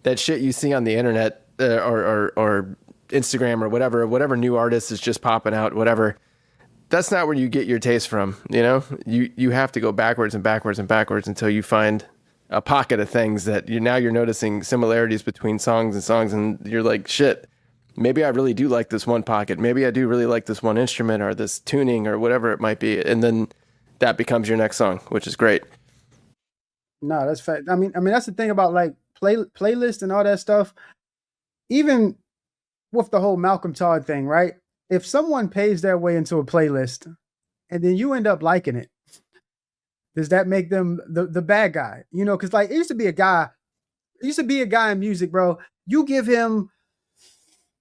that shit you see on the internet or Instagram or whatever new artist is just popping out, whatever, that's not where you get your taste from. You know, you have to go backwards and backwards and backwards until you find a pocket of things that you're noticing similarities between songs, and you're like, shit, maybe I really do like this one pocket. Maybe I do really like this one instrument or this tuning or whatever it might be. And then that becomes your next song, which is great. No, that's fact. I mean, that's the thing about like playlist and all that stuff. Even with the whole Malcolm Todd thing, right? If someone pays their way into a playlist and then you end up liking it, does that make them the bad guy? You know, because like it used to be a guy in music, bro. You give him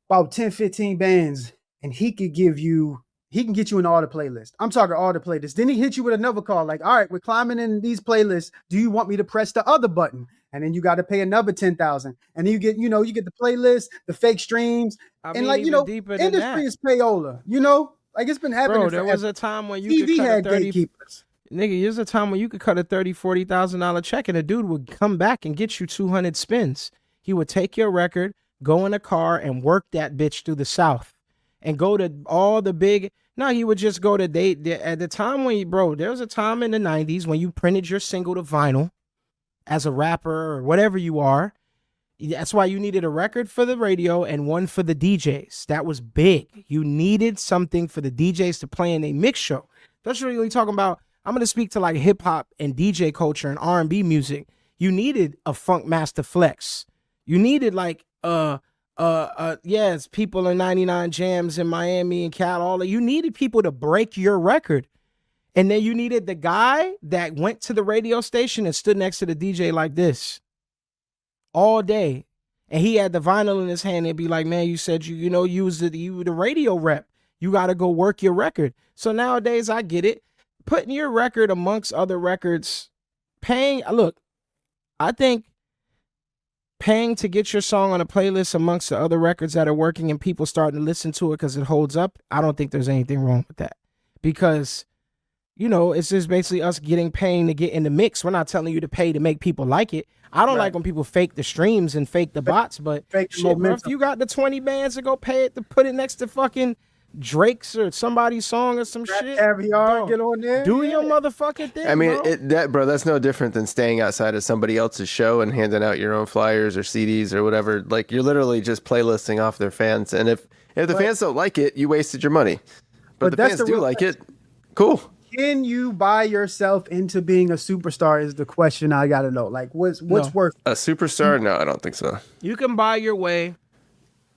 about 10, 15 bands and he can get you in all the playlists. I'm talking all the playlists. Then he hit you with another call, like, all right, we're climbing in these playlists. Do you want me to press the other button? And then you got to pay another 10,000. And then you get the playlist, the fake streams, and like, industry is payola. You know, like it's been happening. Bro, there was a time when you TV could cut had a 30, gatekeepers. nigga, there's a time when you could cut a $30,000-$40,000 check and a dude would come back and get you 200 spins. He would take your record, go in a car and work that bitch through the South and go to all the big. No, he would just go to at the time when there was a time in the 90s when you printed your single to vinyl as a rapper or whatever you are. That's why you needed a record for the radio and one for the DJs. That was big. You needed something for the DJs to play in a mix show. That's really talking about. I'm going to speak to like hip hop and DJ culture and R&B music. You needed a Funk Master Flex. You needed like yes, people in 99 Jams in Miami and Cal, you needed people to break your record. And then you needed the guy that went to the radio station and stood next to the DJ like this all day. And he had the vinyl in his hand. It'd be like, man, you said you was the radio rep. You got to go work your record. So nowadays I get it. Putting your record amongst other records, I think paying to get your song on a playlist amongst the other records that are working and people starting to listen to it because it holds up, I don't think there's anything wrong with that. Because, it's just basically us paying to get in the mix. We're not telling you to pay to make people like it. I don't like when people fake the streams and fake the bots, but shit, bro, if you got the 20 bands to go pay it to put it next to fucking Drake's or somebody's song or some shit. Caviar, get on there. Do your motherfucking thing. I mean, bro. That's no different than staying outside of somebody else's show and handing out your own flyers or CDs or whatever. Like, you're literally just playlisting off their fans. And if the fans don't like it, you wasted your money. But the fans do like it. Cool. Can you buy yourself into being a superstar is the question I got to know. Like, what's worth a superstar? No, I don't think so. You can buy your way.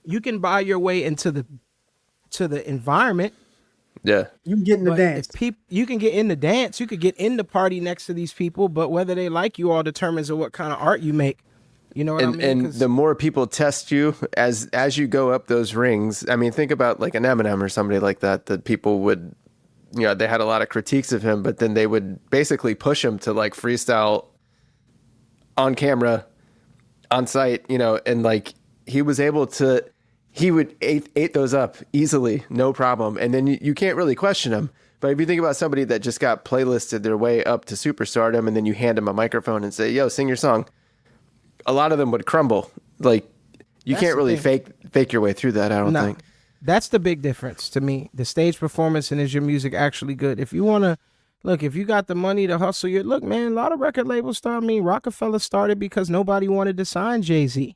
You can buy your way into the environment. Yeah, you can get in the dance. You can get in the dance. You could get in the party next to these people, but whether they like you all determines on what kind of art you make. You know what I mean? And the more people test you as you go up those rings, I mean, think about like an Eminem or somebody like that people would, they had a lot of critiques of him, but then they would basically push him to like freestyle on camera, on site, and like he was able to. He would ate those up easily, no problem. And then you can't really question him. But if you think about somebody that just got playlisted their way up to superstardom and then you hand them a microphone and say, yo, sing your song, a lot of them would crumble. Like, you can't really fake your way through that, I don't think. That's the big difference to me. The stage performance and is your music actually good? If you want to, if you got the money to hustle, man, a lot of record labels started. Rockefeller started because nobody wanted to sign Jay-Z.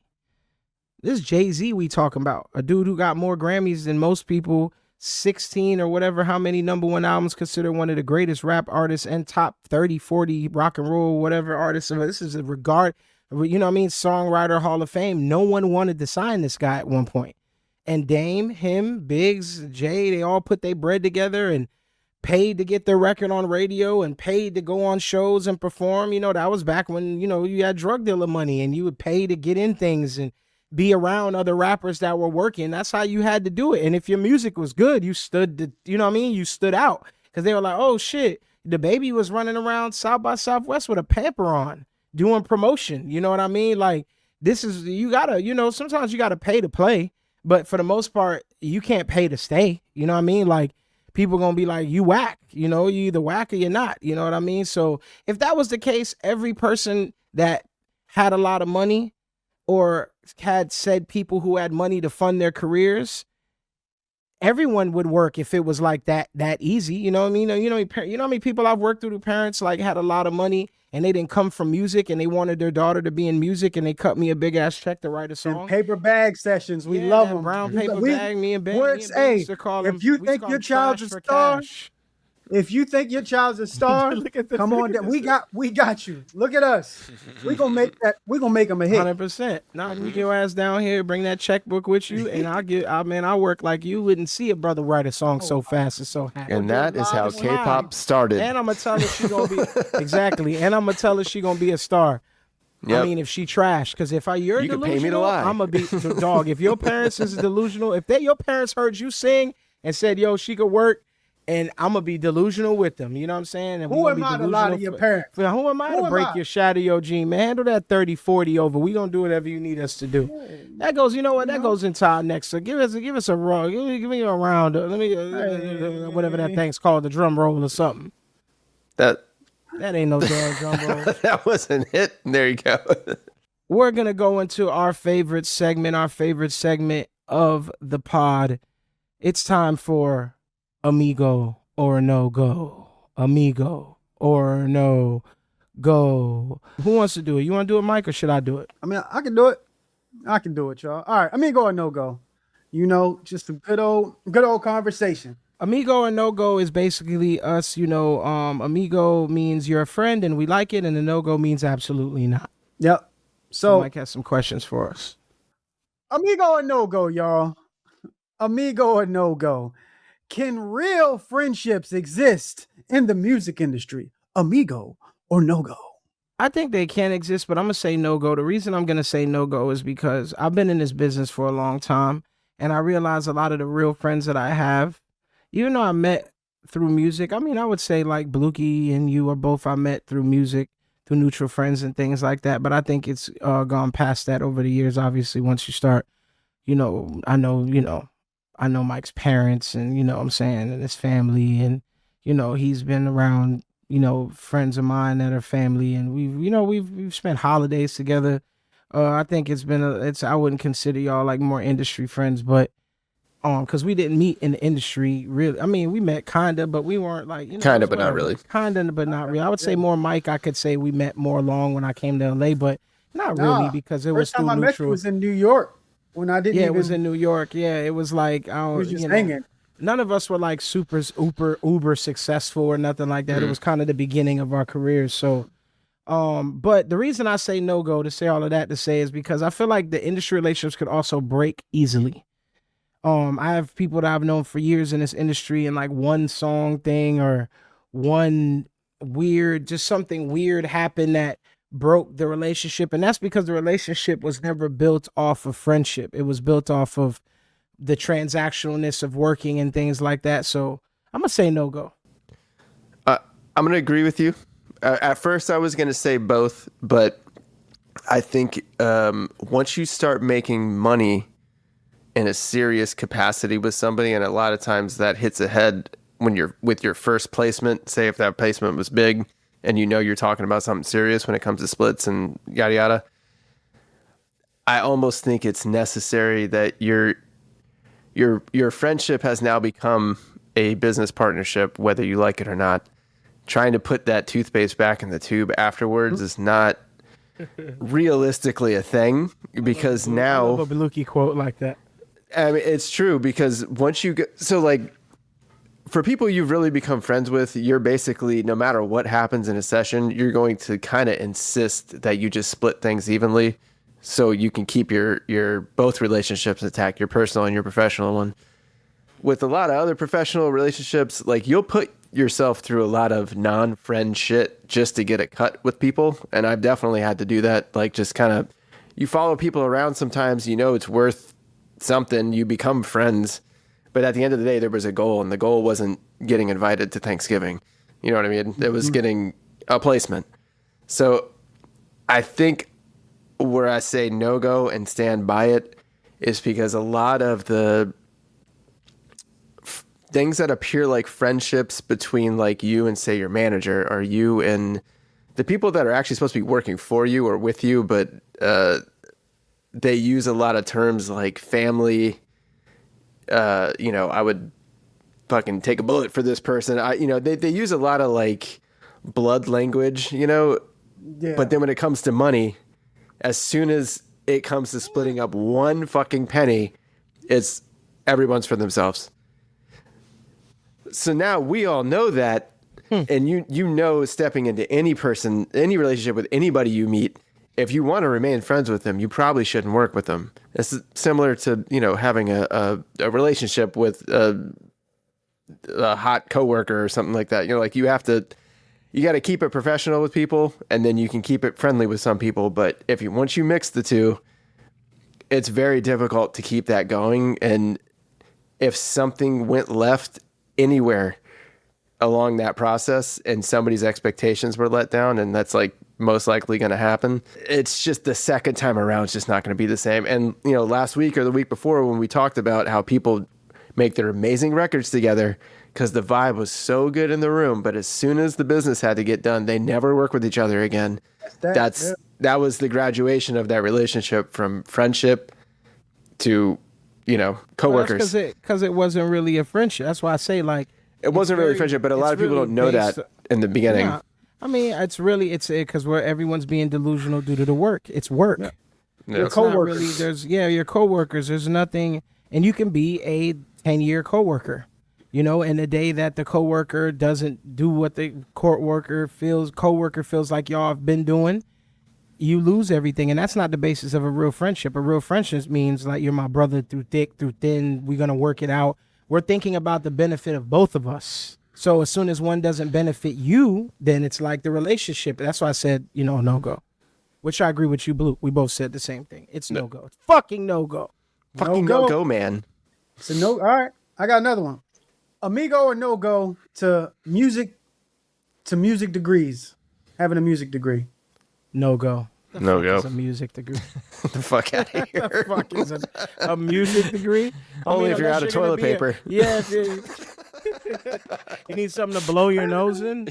This Jay-Z we talking about, a dude who got more Grammys than most people, 16 or whatever, how many #1 albums, considered one of the greatest rap artists and top 30, 40 rock and roll, whatever artists. This is a songwriter Hall of Fame. No one wanted to sign this guy at one point. And Dame, him, Biggs, Jay, they all put their bread together and paid to get their record on radio and paid to go on shows and perform. You know, that was back when, you know, you had drug dealer money and you would pay to get in things and be around other rappers that were working. That's how you had to do it. And if your music was good, you you know what I mean? You stood out because they were like, oh shit, the baby was running around South by Southwest with a pamper on doing promotion. You know what I mean? Like, this is, you gotta, you know, sometimes you gotta pay to play, but for the most part, you can't pay to stay. You know what I mean? Like, people gonna be like, you whack, you know, you either whack or you're not. You know what I mean? So if that was the case, every person that had a lot of money or had said people who had money to fund their careers, everyone would work if it was like that easy. You know what I mean? You know how many people I've worked through who parents like had a lot of money and they didn't come from music and they wanted their daughter to be in music and they cut me a big ass check to write a song. And paper bag sessions, we love them. Brown paper bag. Me and Ben used to call them. If you think your child's a star, if you think your child's a star, come on down. We got you. Look at us. We're gonna make them a hit. 100%. Now get your ass down here, bring that checkbook with you, and I'll work like you wouldn't see a brother write a song so fast and so happy. And that is how K-pop started. And I'm gonna tell her she gonna be exactly. And I'm gonna tell her she gonna be a star. Yep. I mean, if she trash, because if you're you delusional, can pay me to lie. I'm gonna be the dog. If your parents is delusional, if your parents heard you sing and said, "Yo, she could work," and I'm gonna be delusional with them. You know what I'm saying? And who am I to lie to your parents? Who am I to break your shadow, your gene, man? Handle that 30-40 over. We gonna do whatever you need us to do. That goes, you know what? That goes into our next. So give us a roll. Give me a round. Let me whatever that thing's called, the drum roll or something. That ain't no damn drum roll. That wasn't it. There you go. We're gonna go into our favorite segment of the pod. It's time for Amigo or No Go. Amigo or No Go. Who wants to do it? You want to do it, Mike, or should I do it? I mean, I can do it. I can do it, y'all. All right, Amigo or No Go. You know, just a good old conversation. Amigo or No Go is basically us. You know, amigo means you're a friend and we like it, and a no go means absolutely not. Yep. So Mike has some questions for us. Amigo or No Go, y'all. Amigo or No Go. Can real friendships exist in the music industry? Amigo or No Go? I think they can exist, but I'm going to say no go. The reason I'm going to say no go is because I've been in this business for a long time, and I realize a lot of the real friends that I have, even though I met through music, I mean, I would say like Blukey and you are both I met through music, through mutual friends and things like that, but I think it's gone past that over the years. Obviously, once you start, you know, I know Mike's parents and, you know what I'm saying, and his family, and, you know, he's been around, you know, friends of mine that are family, and we've spent holidays together. I think I wouldn't consider y'all like more industry friends, but because we didn't meet in the industry really. I mean, we met kinda, but we weren't like, you know, kinda, but not really. Kinda, but not really. I would say more Mike. I could say we met more along when I came to LA, but not really because it was still neutral. First time I met you was in New York. When I didn't, it was in New York. Yeah, it was like I was just hanging. None of us were like super uber successful or nothing like that. It was kind of the beginning of our careers. So, but the reason I say no go to say all of that to say is because I feel like the industry relationships could also break easily. I have people that I've known for years in this industry, and like one song thing or one something weird happened that broke the relationship, and that's because the relationship was never built off of friendship. It was built off of the transactionalness of working and things like that. So I'm gonna say no go. I'm gonna agree with you. At first I was gonna say both, but I think once you start making money in a serious capacity with somebody, and a lot of times that hits ahead when you're with your first placement, say if that placement was big and you know you're talking about something serious when it comes to splits and yada yada, I almost think it's necessary that your friendship has now become a business partnership, whether you like it or not. Trying to put that toothpaste back in the tube afterwards is not realistically a thing, because now I love a Belushi quote like that. I mean, it's true, because once you get, so like for people you've really become friends with, you're basically, no matter what happens in a session, you're going to kind of insist that you just split things evenly so you can keep your both relationships intact, your personal and your professional one. With a lot of other professional relationships, like you'll put yourself through a lot of non-friend shit just to get a cut with people. And I've definitely had to do that. Like, just kind of, you follow people around sometimes, you know, it's worth something, you become friends. But at the end of the day, there was a goal, and the goal wasn't getting invited to Thanksgiving. You know what I mean? It was getting a placement. So I think where I say no-go and stand by it is because a lot of the things that appear like friendships between like you and say your manager, or you and the people that are actually supposed to be working for you or with you, but they use a lot of terms like family. You know, I would fucking take a bullet for this person. They use a lot of like blood language, you know, but then when it comes to money, as soon as it comes to splitting up one fucking penny, it's everyone's for themselves. So now we all know that, and you know, stepping into any person, any relationship with anybody you meet, if you want to remain friends with them, you probably shouldn't work with them. It's similar to, you know, having a relationship with a hot coworker or something like that. You know, like you got to keep it professional with people, and then you can keep it friendly with some people. But once you mix the two, it's very difficult to keep that going. And if something went left anywhere along that process and somebody's expectations were let down, and that's like most likely going to happen, it's just the second time around, it's just not going to be the same. And, you know, last week or the week before when we talked about how people make their amazing records together because the vibe was so good in the room, but as soon as the business had to get done, they never work with each other again. That was the graduation of that relationship from friendship to, you know, coworkers. Because it wasn't really a friendship. That's why I say, like, it wasn't really friendship, but a lot of people don't know that in the beginning. Yeah. I mean, it's because everyone's being delusional due to the work. It's work. Yeah. Your coworkers. Your coworkers. There's nothing, and you can be a 10-year coworker, you know. And the day that the coworker doesn't do what the coworker feels like y'all have been doing, you lose everything, and that's not the basis of a real friendship. A real friendship means like you're my brother through thick, through thin. We're gonna work it out. We're thinking about the benefit of both of us. So as soon as one doesn't benefit you, then it's like the relationship. That's why I said, you know, no-go. Which I agree with you, Blue. We both said the same thing. It's no-go. It's fucking no-go. Fucking no-go, man. So no, all right. I got another one. Amigo or no-go to music degrees. Having a music degree. No-go. No-go. A music degree. The fuck out of here. The fuck is a music degree? Only if you're out of toilet paper. Yeah. You need something to blow your nose in.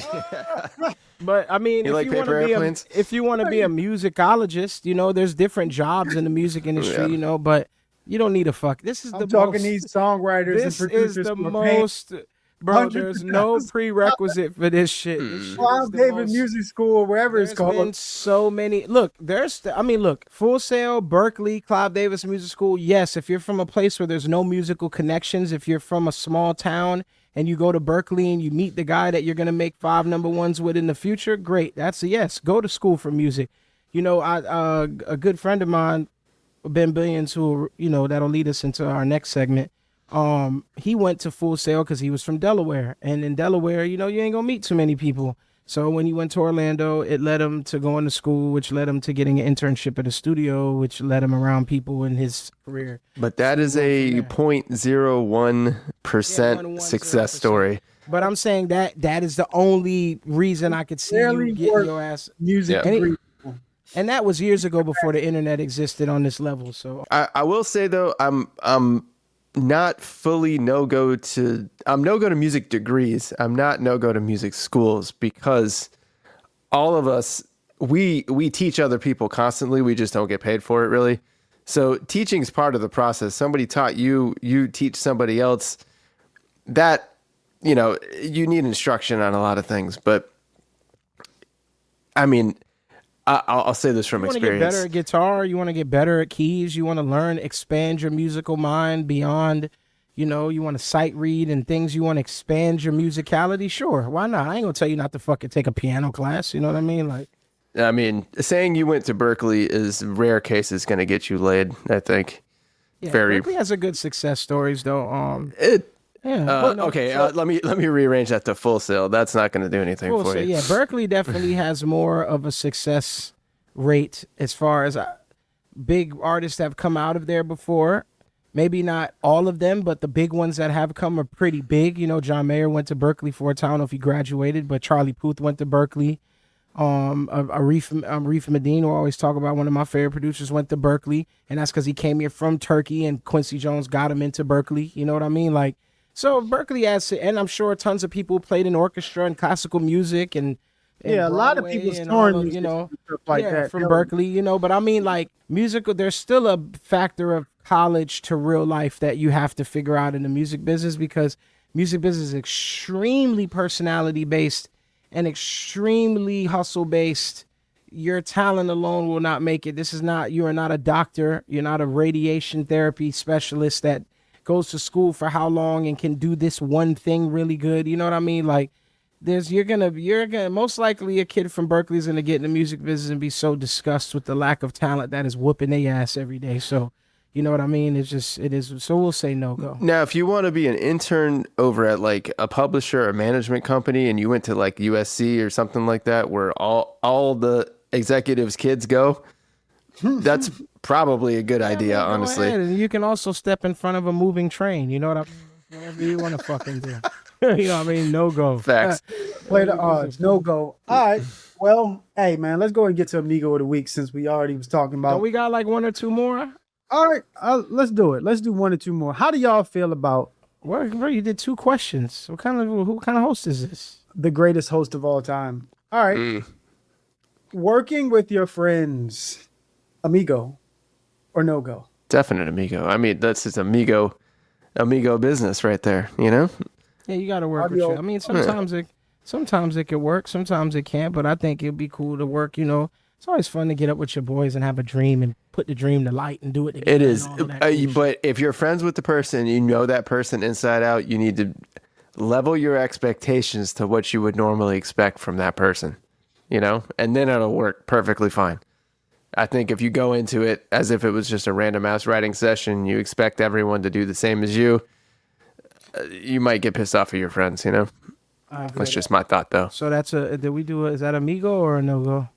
But I mean, if you want to be a musicologist, you know, there's different jobs in the music industry, you know, but you don't need a fuck. This is these songwriters and producers. This is the most. Bro, there's no prerequisite for this shit. Clive David Music School, wherever it's called. There's been so many. Look, Full Sail, Berkeley, Clive Davis Music School. Yes, if you're from a place where there's no musical connections, if you're from a small town and you go to Berkeley and you meet the guy that you're going to make 5 number ones with in the future, great. That's a yes. Go to school for music. You know, a good friend of mine, Ben Billions, who, you know, that'll lead us into our next segment. He went to Full Sail because he was from Delaware, and in Delaware, you know, you ain't gonna meet too many people. So when he went to Orlando, it led him to going to school, which led him to getting an internship at a studio, which led him around people in his career. But that is a 0.01% success story. But I'm saying that is the only reason I could see you getting your ass music. Yeah. And that was years ago before the internet existed on this level. So I will say though, I'm not fully no-go to music degrees. I'm not no-go to music schools because all of us, we teach other people constantly. We just don't get paid for it really. So teaching is part of the process. Somebody taught you, you teach somebody else. That, you know, you need instruction on a lot of things. But I mean, I'll say this from experience. You want to get better at guitar. You want to get better at keys. You want to learn, expand your musical mind beyond, you know, you want to sight read and things. You want to expand your musicality. Sure. Why not? I ain't going to tell you not to fucking take a piano class. You know what I mean? Like, I mean, saying you went to Berkeley is rare cases going to get you laid, I think. Yeah, Berkeley has a good success stories though. Yeah. You know, Okay, so- let me rearrange that to Full Sail. That's not going to do anything Cool. for So you. yeah, Berkeley definitely has more of a success rate as far as big artists that have come out of there before. Maybe not all of them, but the big ones that have come are pretty big. You know, John Mayer went to Berkeley for a time. I don't know if he graduated, but Charlie Puth went to Berkeley. Arif Medine, who I always talk about, one of my favorite producers, went to Berkeley, and that's because he came here from Turkey, and Quincy Jones got him into Berkeley. You know what I mean? Like, so Berkeley has, and I'm sure tons of people played in orchestra and classical music and Yeah, a lot of Broadway people's and touring all of, musicians and stuff like that. from They'll- Berkeley, you know. But I mean, like musical, there's still a factor of college to real life that you have to figure out in the music business, because music business is extremely personality based and extremely hustle based. Your talent alone will not make it. This is not, you are not a doctor. You're not a radiation therapy specialist that goes to school for how long and can do this one thing really good. You know what I mean? Like, you're gonna most likely a kid from Berkeley is gonna get in the music business and be so disgusted with the lack of talent that is whooping their ass every day. So, you know what I mean? It is. So we'll say no go. Now, if you want to be an intern over at like a publisher or management company, and you went to like USC or something like that, where all the executives' kids go, that's probably a good idea, Go honestly. ahead, and you can also step in front of a moving train. You know what I mean? Whatever you want to fucking do. You know what I mean? No go. Facts. Play the odds. No go. All right. Well, hey man, let's go and get to Amigo of the week since we already was talking about. So we got like one or two more. All right, let's do it. Let's do one or two more. How do y'all feel about Where you did two questions? Who kind of host is this? the greatest host of all time? All right. Working with your friends, Amigo or no go? Definite amigo. I mean, that's just amigo business right there. You know. Yeah, you got to work with Audio- you. I mean, sometimes it can work, sometimes it can't. But I think it'd be cool to work. You know, it's always fun to get up with your boys and have a dream and put the dream to light and do it together. It is, and all of that cool shit. but if you're friends with the person, you know that person inside out, you need to level your expectations to what you would normally expect from that person, you know, and then it'll work perfectly fine. I think if you go into it as if it was just a random ass writing session, you expect everyone to do the same as you, you might get pissed off at your friends, you know. That's just my thought, though. So is that Amigo or a no go?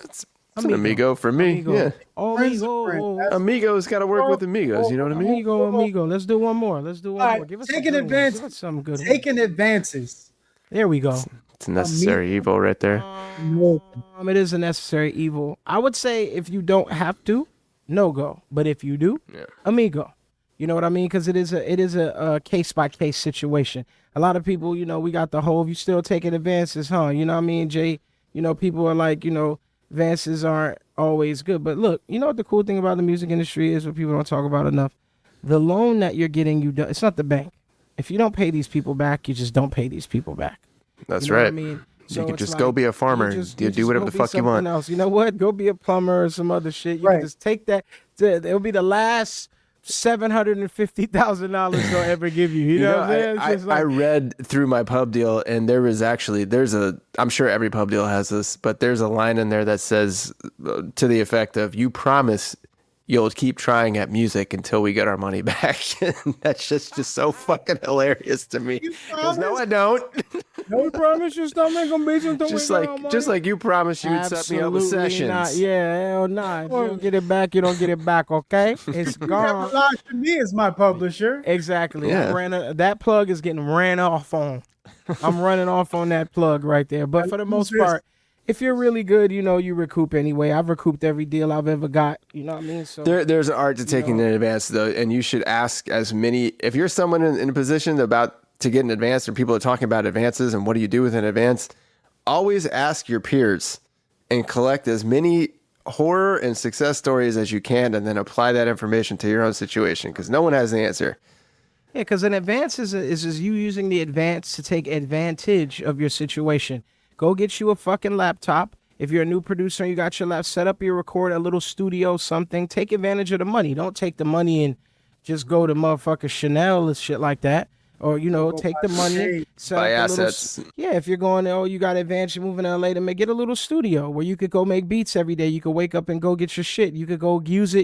It's an amigo for me. Amigo. Yeah, Friends Amigo. are friends. That's- amigos got to work with amigos. You know what I mean? Amigo. Let's do one more. All right, Give us taking some good ones. advance- Give us some good ones. Taking advances. There we go. It's a necessary evil right there. No. It is a necessary evil. I would say if you don't have to, no go. But if you do, amigo. You know what I mean? Because it is a case by case situation. A lot of people, you know, we got the whole, you still taking advances, huh? You know what I mean, Jay? You know, people are like, you know, advances aren't always good. But look, you know what the cool thing about the music industry is, what people don't talk about enough? The loan that you're getting, it's not the bank. If you don't pay these people back, you just don't pay these people back. That's You know what right. I mean? You So can it's just like, go be a farmer. you You just do whatever go the be fuck you want. something else. You know what? Go be a plumber or some other shit. You Right. can just take that. It'll be the last $750,000 they'll ever give you. You know what I'm saying? It's just I like, read through my pub deal, and I'm sure every pub deal has this, but there's a line in there that says to the effect of, you promise you'll keep trying at music until we get our money back. That's just so fucking hilarious to me. Because no, I don't. no promise you stop making beats until we get our money. Just like you promised you would set me up with Absolutely sessions. not. Yeah, hell nah. If you don't get it back, you don't get it back, okay? It's gone. Lies to me as my publisher. Exactly. Yeah. That plug is getting ran off on. I'm running off on that plug right there. But for the most part, if you're really good, you know, you recoup anyway. I've recouped every deal I've ever got. You know what I mean? So There's an art to taking an advance, though, and you should ask as many. If you're someone in a position about to get an advance, or people are talking about advances and what do you do with an advance, always ask your peers and collect as many horror and success stories as you can, and then apply that information to your own situation, because no one has the answer. yeah, because an advance is you using the advance to take advantage of your situation. Go get you a fucking laptop. If you're a new producer and you got your laptop, set up your record, a little studio, something. Take advantage of the money. Don't take the money and just go to motherfucking Chanel and shit like that. Or, you know, take the money, set Buy up a little assets. yeah, if you're going, you got advance, you're moving to LA to get a little studio where you could go make beats every day. You could wake up and go get your shit. You could go use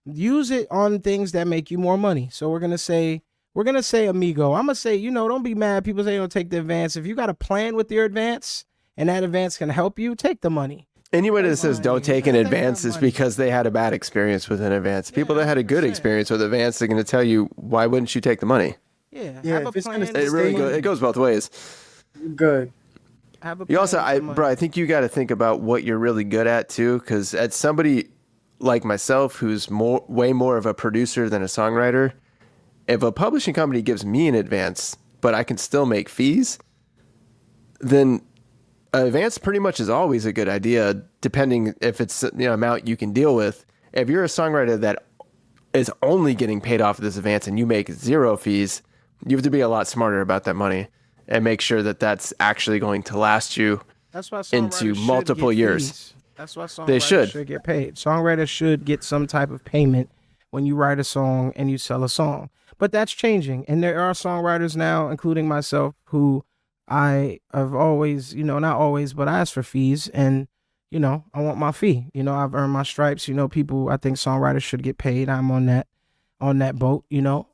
it on things that make you more money. So we're going to say we're going to say Amigo. I'm going to say, don't be mad. People say don't take the advance. If you got a plan with your advance and that advance can help you, take the money. Anybody that says don't take an Take advance that is money. because they had a bad experience with an advance. People that had a good 100%. experience with advance, they're going to tell you, why wouldn't you take the money? Yeah, Yeah, have a if it's plan. gonna It really Stay- it goes both ways. Good. Have a You plan also, with the money. bro, I think you got to think about what you're really good at too, because as somebody like myself who's way more of a producer than a songwriter, if a publishing company gives me an advance, but I can still make fees, then an advance pretty much is always a good idea, depending if it's amount you can deal with. If you're a songwriter that is only getting paid off of this advance and you make zero fees, you have to be a lot smarter about that money and make sure that that's actually going to last you That's why into songwriters should multiple get years. fees. That's why They songwriters should. get paid. Songwriters should get some type of payment when you write a song and you sell a song. But that's changing. And there are songwriters now, including myself, who I have always, not always, but I ask for fees and, I want my fee. I've earned my stripes. People, I think songwriters should get paid. I'm on that boat,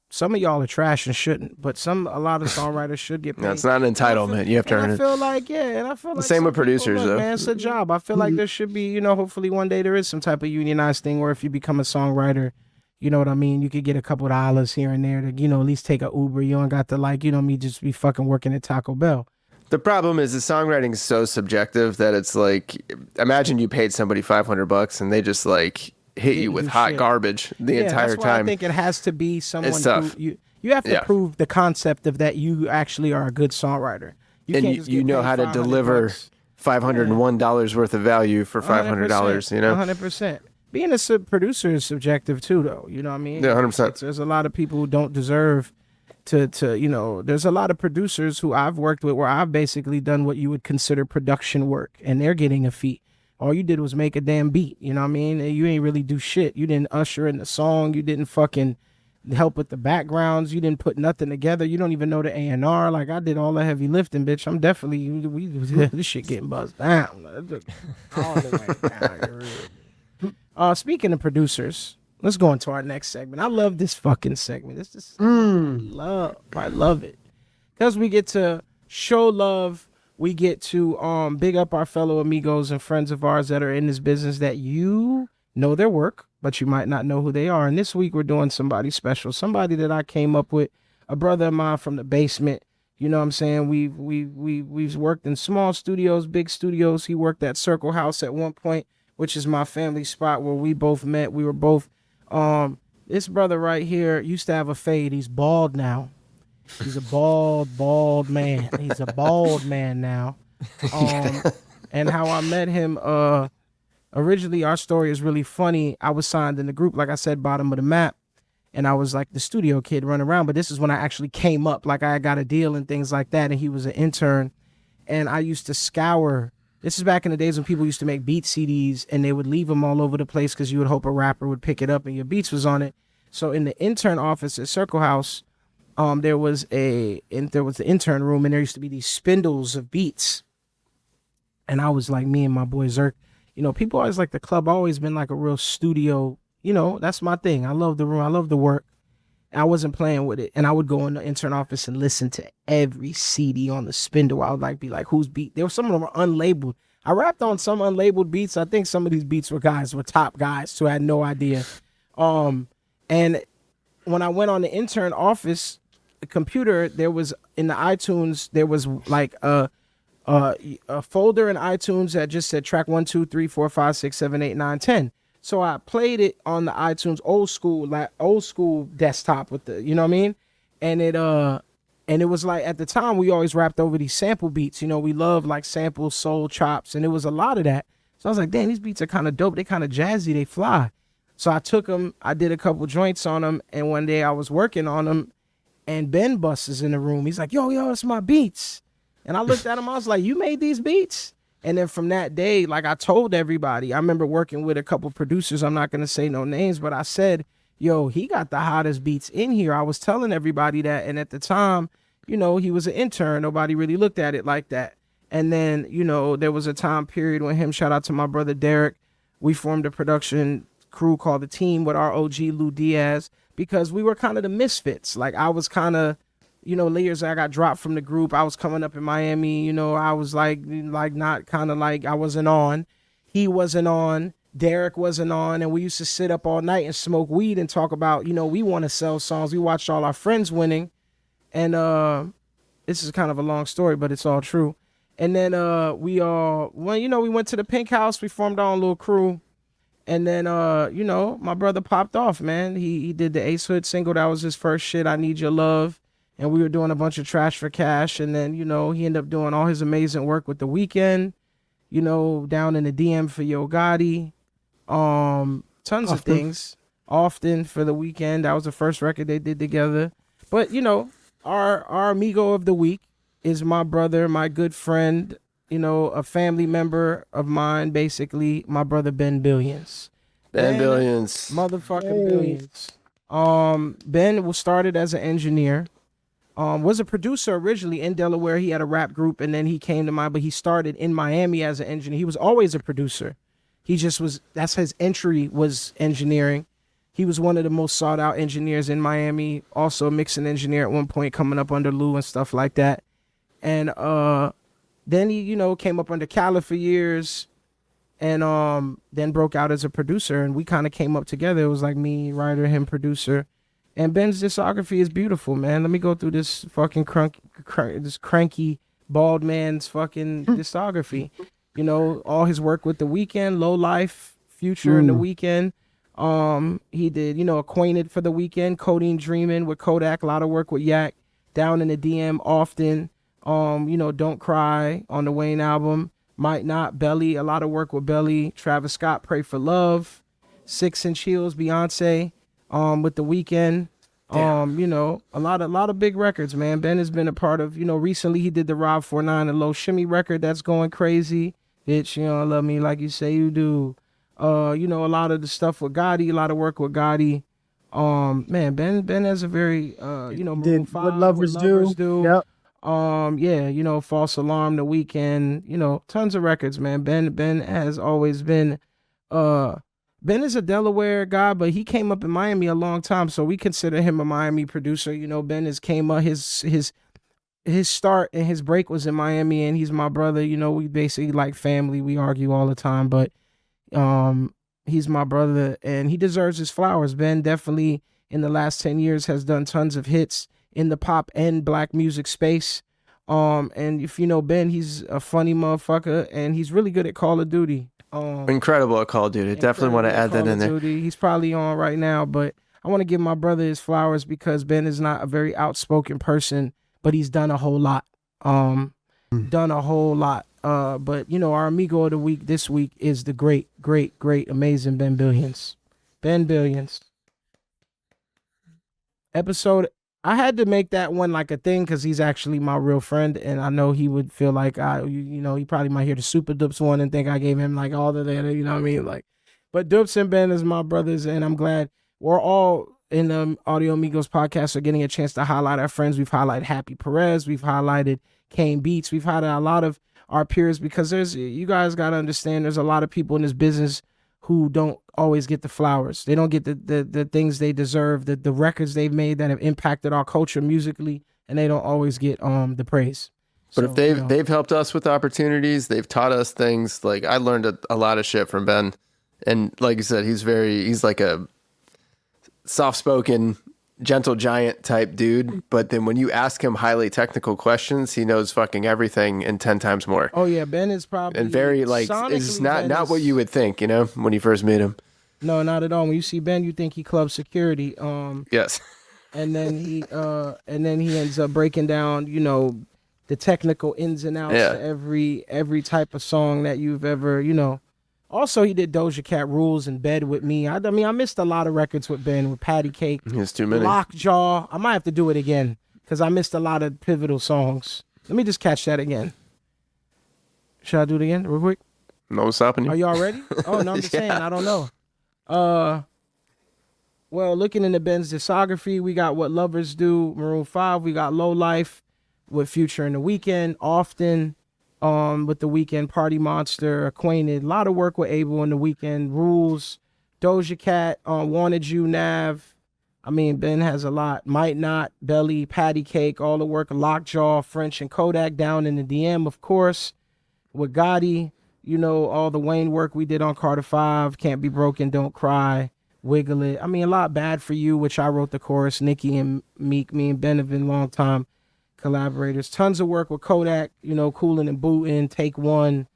Some of y'all are trash and shouldn't, but a lot of songwriters should get paid. No, it's not an entitlement. You have to earn I it. feel like, and I feel like Same some with producers, people, look, though. man, it's a job. I feel like there should be, hopefully one day there is some type of unionized thing where if you become a songwriter, you know what I mean, you could get a couple dollars here and there to, at least take a Uber. You don't got to me just be fucking working at Taco Bell. The problem is the songwriting is so subjective that it's like, imagine you paid somebody $500 and they just like hit you Didn't with do hot shit. garbage the entire that's why time. I think it has to be someone It's tough. who you have to Yeah. prove the concept of that you actually are a good songwriter. And can't just you get know paid how to $500. deliver $501 worth of value for $500, 100%. Being a producer is subjective too, though. You know what I mean? Yeah, 100%. There's a lot of people who don't deserve to there's a lot of producers who I've worked with where I've basically done what you would consider production work and they're getting a fee. All you did was make a damn beat. You know what I mean? And you ain't really do shit. You didn't usher in the song. You didn't fucking help with the backgrounds. You didn't put nothing together. You don't even know the A&R. Like, I did all the heavy lifting, bitch. I'm definitely, this shit getting buzzed down. All the way down. Speaking of producers, let's go into our next segment. I love this fucking segment. This is I love it. Because we get to show love. We get to big up our fellow amigos and friends of ours that are in this business that you know their work, but you might not know who they are. And this week we're doing somebody special, somebody that I came up with, a brother of mine from the basement. You know what I'm saying? We've worked in small studios, big studios. He worked at Circle House at one point, which is my family spot where we both met. We were both this brother right here used to have a fade. He's bald now. He's a bald man. He's a bald man now. And how I met him, originally our story is really funny. I was signed in the group, like I said, bottom of the map. And I was like the studio kid running around. But this is when I actually came up. Like I got a deal and things like that. And he was an intern. And I used to scour. This is back in the days when people used to make beat CDs and they would leave them all over the place because you would hope a rapper would pick it up and your beats was on it. So in the intern office at Circle House, there was the intern room and there used to be these spindles of beats. And I was like, me and my boy Zerk, people always like the club, always been like a real studio, that's my thing. I love the room. I love the work. I wasn't playing with it. And I would go in the intern office and listen to every CD on the spindle. I would be like, whose beat? There were some of them were unlabeled. I rapped on some unlabeled beats. I think some of these beats were top guys, so I had no idea. And when I went on the intern office computer, there was in the iTunes, there was like a folder in iTunes that just said track 1, 2, 3, 4, 5, 6, 7, 8, 9, 10. So I played it on the iTunes old school desktop with the, you know what I mean? And it was like at the time we always rapped over these sample beats. We love like samples, soul chops, and it was a lot of that. So I was like, damn, these beats are kind of dope. They kind of jazzy. They fly. So I took them. I did a couple joints on them, and one day I was working on them, and Ben Bus is in the room. He's like, yo, it's my beats. And I looked at him. I was like, you made these beats? And then from that day, like I told everybody, I remember working with a couple producers. I'm not going to say no names, but I said, yo, he got the hottest beats in here. I was telling everybody that. And at the time, he was an intern. Nobody really looked at it like that. And then, there was a time period when him, shout out to my brother Derek, we formed a production crew called The Team with our OG Lou Diaz. because we were kind of the misfits. Like I was kind of, layers. I got dropped from the group. I was coming up in Miami. I was like not kind of like I wasn't on. He wasn't on. Derek wasn't on, and we used to sit up all night and smoke weed and talk about, we want to sell songs. We watched all our friends winning, and this is kind of a long story, but it's all true. And then we went to the Pink House. We formed our own little crew. And then, my brother popped off, man. He did the Ace Hood single. That was his first shit, I Need Your Love. And we were doing a bunch of Trash for Cash. And then, he ended up doing all his amazing work with The Weeknd, down in the DM for Yo Gotti. Tons of things. Often for The Weeknd. That was the first record they did together. But, our amigo of the week is my brother, my good friend, a family member of mine, basically, my brother Ben Billions. Ben Billions. Motherfucking Billions. Ben was started as an engineer. Was a producer originally in Delaware. He had a rap group, and then he came to mine, but he started in Miami as an engineer. He was always a producer. He just was, that's his entry, was engineering. He was one of the most sought out engineers in Miami. Also a mixing engineer at one point, coming up under Lou and stuff like that. And then he, came up under Khaled for years, and then broke out as a producer. And we kind of came up together. It was like me, writer, him, producer. And Ben's discography is beautiful, man. Let me go through this fucking this cranky bald man's fucking discography. All his work with The Weeknd, Low Life, Future, and The Weeknd. He did, Acquainted for The Weeknd, Codeine Dreamin' with Kodak, a lot of work with Yak, Down in the DM, Often, Don't Cry on the Wayne album, Might Not, Belly, a lot of work with Belly, Travis Scott, Pray for Love, 6 Inch Heels, Beyonce, with The Weeknd. A lot of big records, man. Ben has been a part of, recently he did the Rob 49 and Low Shimmy record that's going crazy. Bitch, love me like you say you do. A lot of the stuff with Gotti, a lot of work with Gotti. Man, Ben has a very did What Lovers Do. Yep. False Alarm, The Weeknd, tons of records, man. Ben has always been Ben is a Delaware guy, but he came up in Miami a long time, so we consider him a Miami producer. Ben came up, his start and his break was in Miami, and he's my brother. We basically like family. We argue all the time, but he's my brother, and he deserves his flowers. Ben definitely in the last 10 years has done tons of hits in the pop and black music space. And if you know Ben, he's a funny motherfucker, and he's really good at Call of Duty. Incredible at Call of Duty. Definitely want to add that in there. He's probably on right now, but I want to give my brother his flowers because Ben is not a very outspoken person, but he's done a whole lot. But our amigo of the week this week is the great, amazing Ben Billions. Ben Billions. Episode, I had to make that one like a thing because he's actually my real friend, and I know he would feel like he probably might hear the Super Dupes one and think I gave him like all the you know what I mean? Like, but Dupes and Ben is my brothers, and I'm glad we're all in the Audio Amigos podcast are getting a chance to highlight our friends. We've highlighted Happy Perez, we've highlighted Kane Beats, we've highlighted a lot of our peers because you guys got to understand there's a lot of people in this business who don't always get the flowers. They don't get the things they deserve, the records they've made that have impacted our culture musically, and they don't always get the praise. But if they've helped us with opportunities, they've taught us things. Like I learned a lot of shit from Ben, and like you said, he's like a soft-spoken, gentle giant type dude. But then when you ask him highly technical questions, he knows fucking everything and 10 times more. Oh yeah, Ben is probably and very like it's not what you would think, when you first meet him. No, not at all. When you see Ben, you think he club security. Yes. And then he ends up breaking down, the technical ins and outs of every type of song that you've ever, Also, he did Doja Cat Rules in Bed with Me. I missed a lot of records with Ben, with Patty Cake. There's too many. Lockjaw. I might have to do it again because I missed a lot of pivotal songs. Let me just catch that again. Should I do it again real quick? No stopping you. Are y'all ready? Oh, no, I'm just saying. I don't know. Well, looking into Ben's discography, we got What Lovers Do, Maroon 5. We got Low Life with Future and The Weeknd. Often with The Weeknd, Party Monster, Acquainted. A lot of work with Abel and The Weeknd. Rules, Doja Cat, Wanted You, Nav. I mean, Ben has a lot. Might Not, Belly, Patty Cake, all the work, Lockjaw, French, and Kodak down in the DM, of course. With Gotti, you know, all the Wayne work we did on Carter 5, Can't Be Broken, Don't Cry, Wiggle It. I mean, a lot Bad for You, which I wrote the chorus. Nicki and Meek, me and Ben have been long time collaborators. Tons of work with Kodak, you know, Coolin' and Bootin', Take One.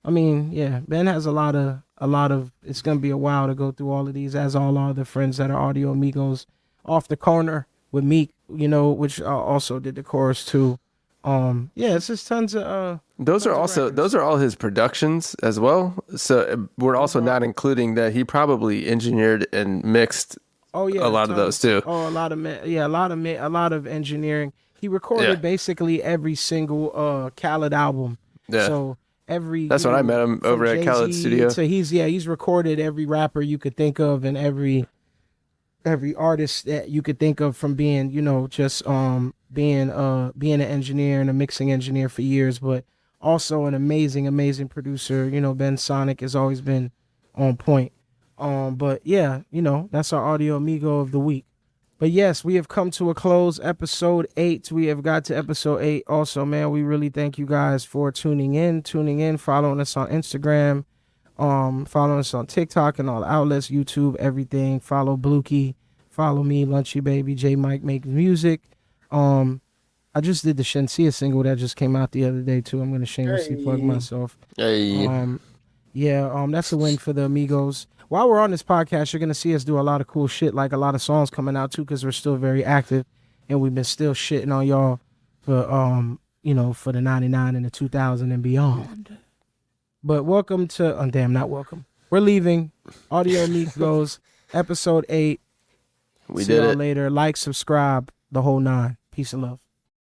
I mean, yeah, Ben has a lot of, it's going to be a while to go through all of these, as all our other friends that are Audio Amigos. Off the Corner with Meek, you know, which also did the chorus too. Yeah, it's just tons of, those are of also, records. those are all his productions as well. So we're also not including that he probably engineered and mixed Oh yeah, a lot of those too. Oh, a lot of engineering. He recorded Yeah. basically every single Khaled album. Yeah. So every That's when I met him from over at Khaled's Jay-Z studio. to he's recorded every rapper you could think of and every artist that you could think of, from being, you know, just being an engineer and a mixing engineer for years, but also an amazing producer. You know, Ben Sonic has always been on point. But yeah, you know, that's our Audio Amigo of the week. But yes, we have come to a close. Episode 8. We have got to episode 8. Also, man, we really thank you guys for tuning in, following us on Instagram, following us on TikTok and all the outlets, YouTube, everything. Follow Blukey, follow me, Lunchy Baby, J Mike Makes Music. I just did the Shensia single that just came out the other day too. I'm gonna shamelessly plug myself. Hey. That's a win for the Amigos. While we're on this podcast, you're gonna see us do a lot of cool shit, like a lot of songs coming out too, because we're still very active, and we've been still shitting on y'all for you know, for the 99 and the 2000 and beyond. But welcome to not welcome. We're leaving. Audio Amigos, episode 8. We See did y'all it. later. Like, subscribe, the whole 9. Peace and love.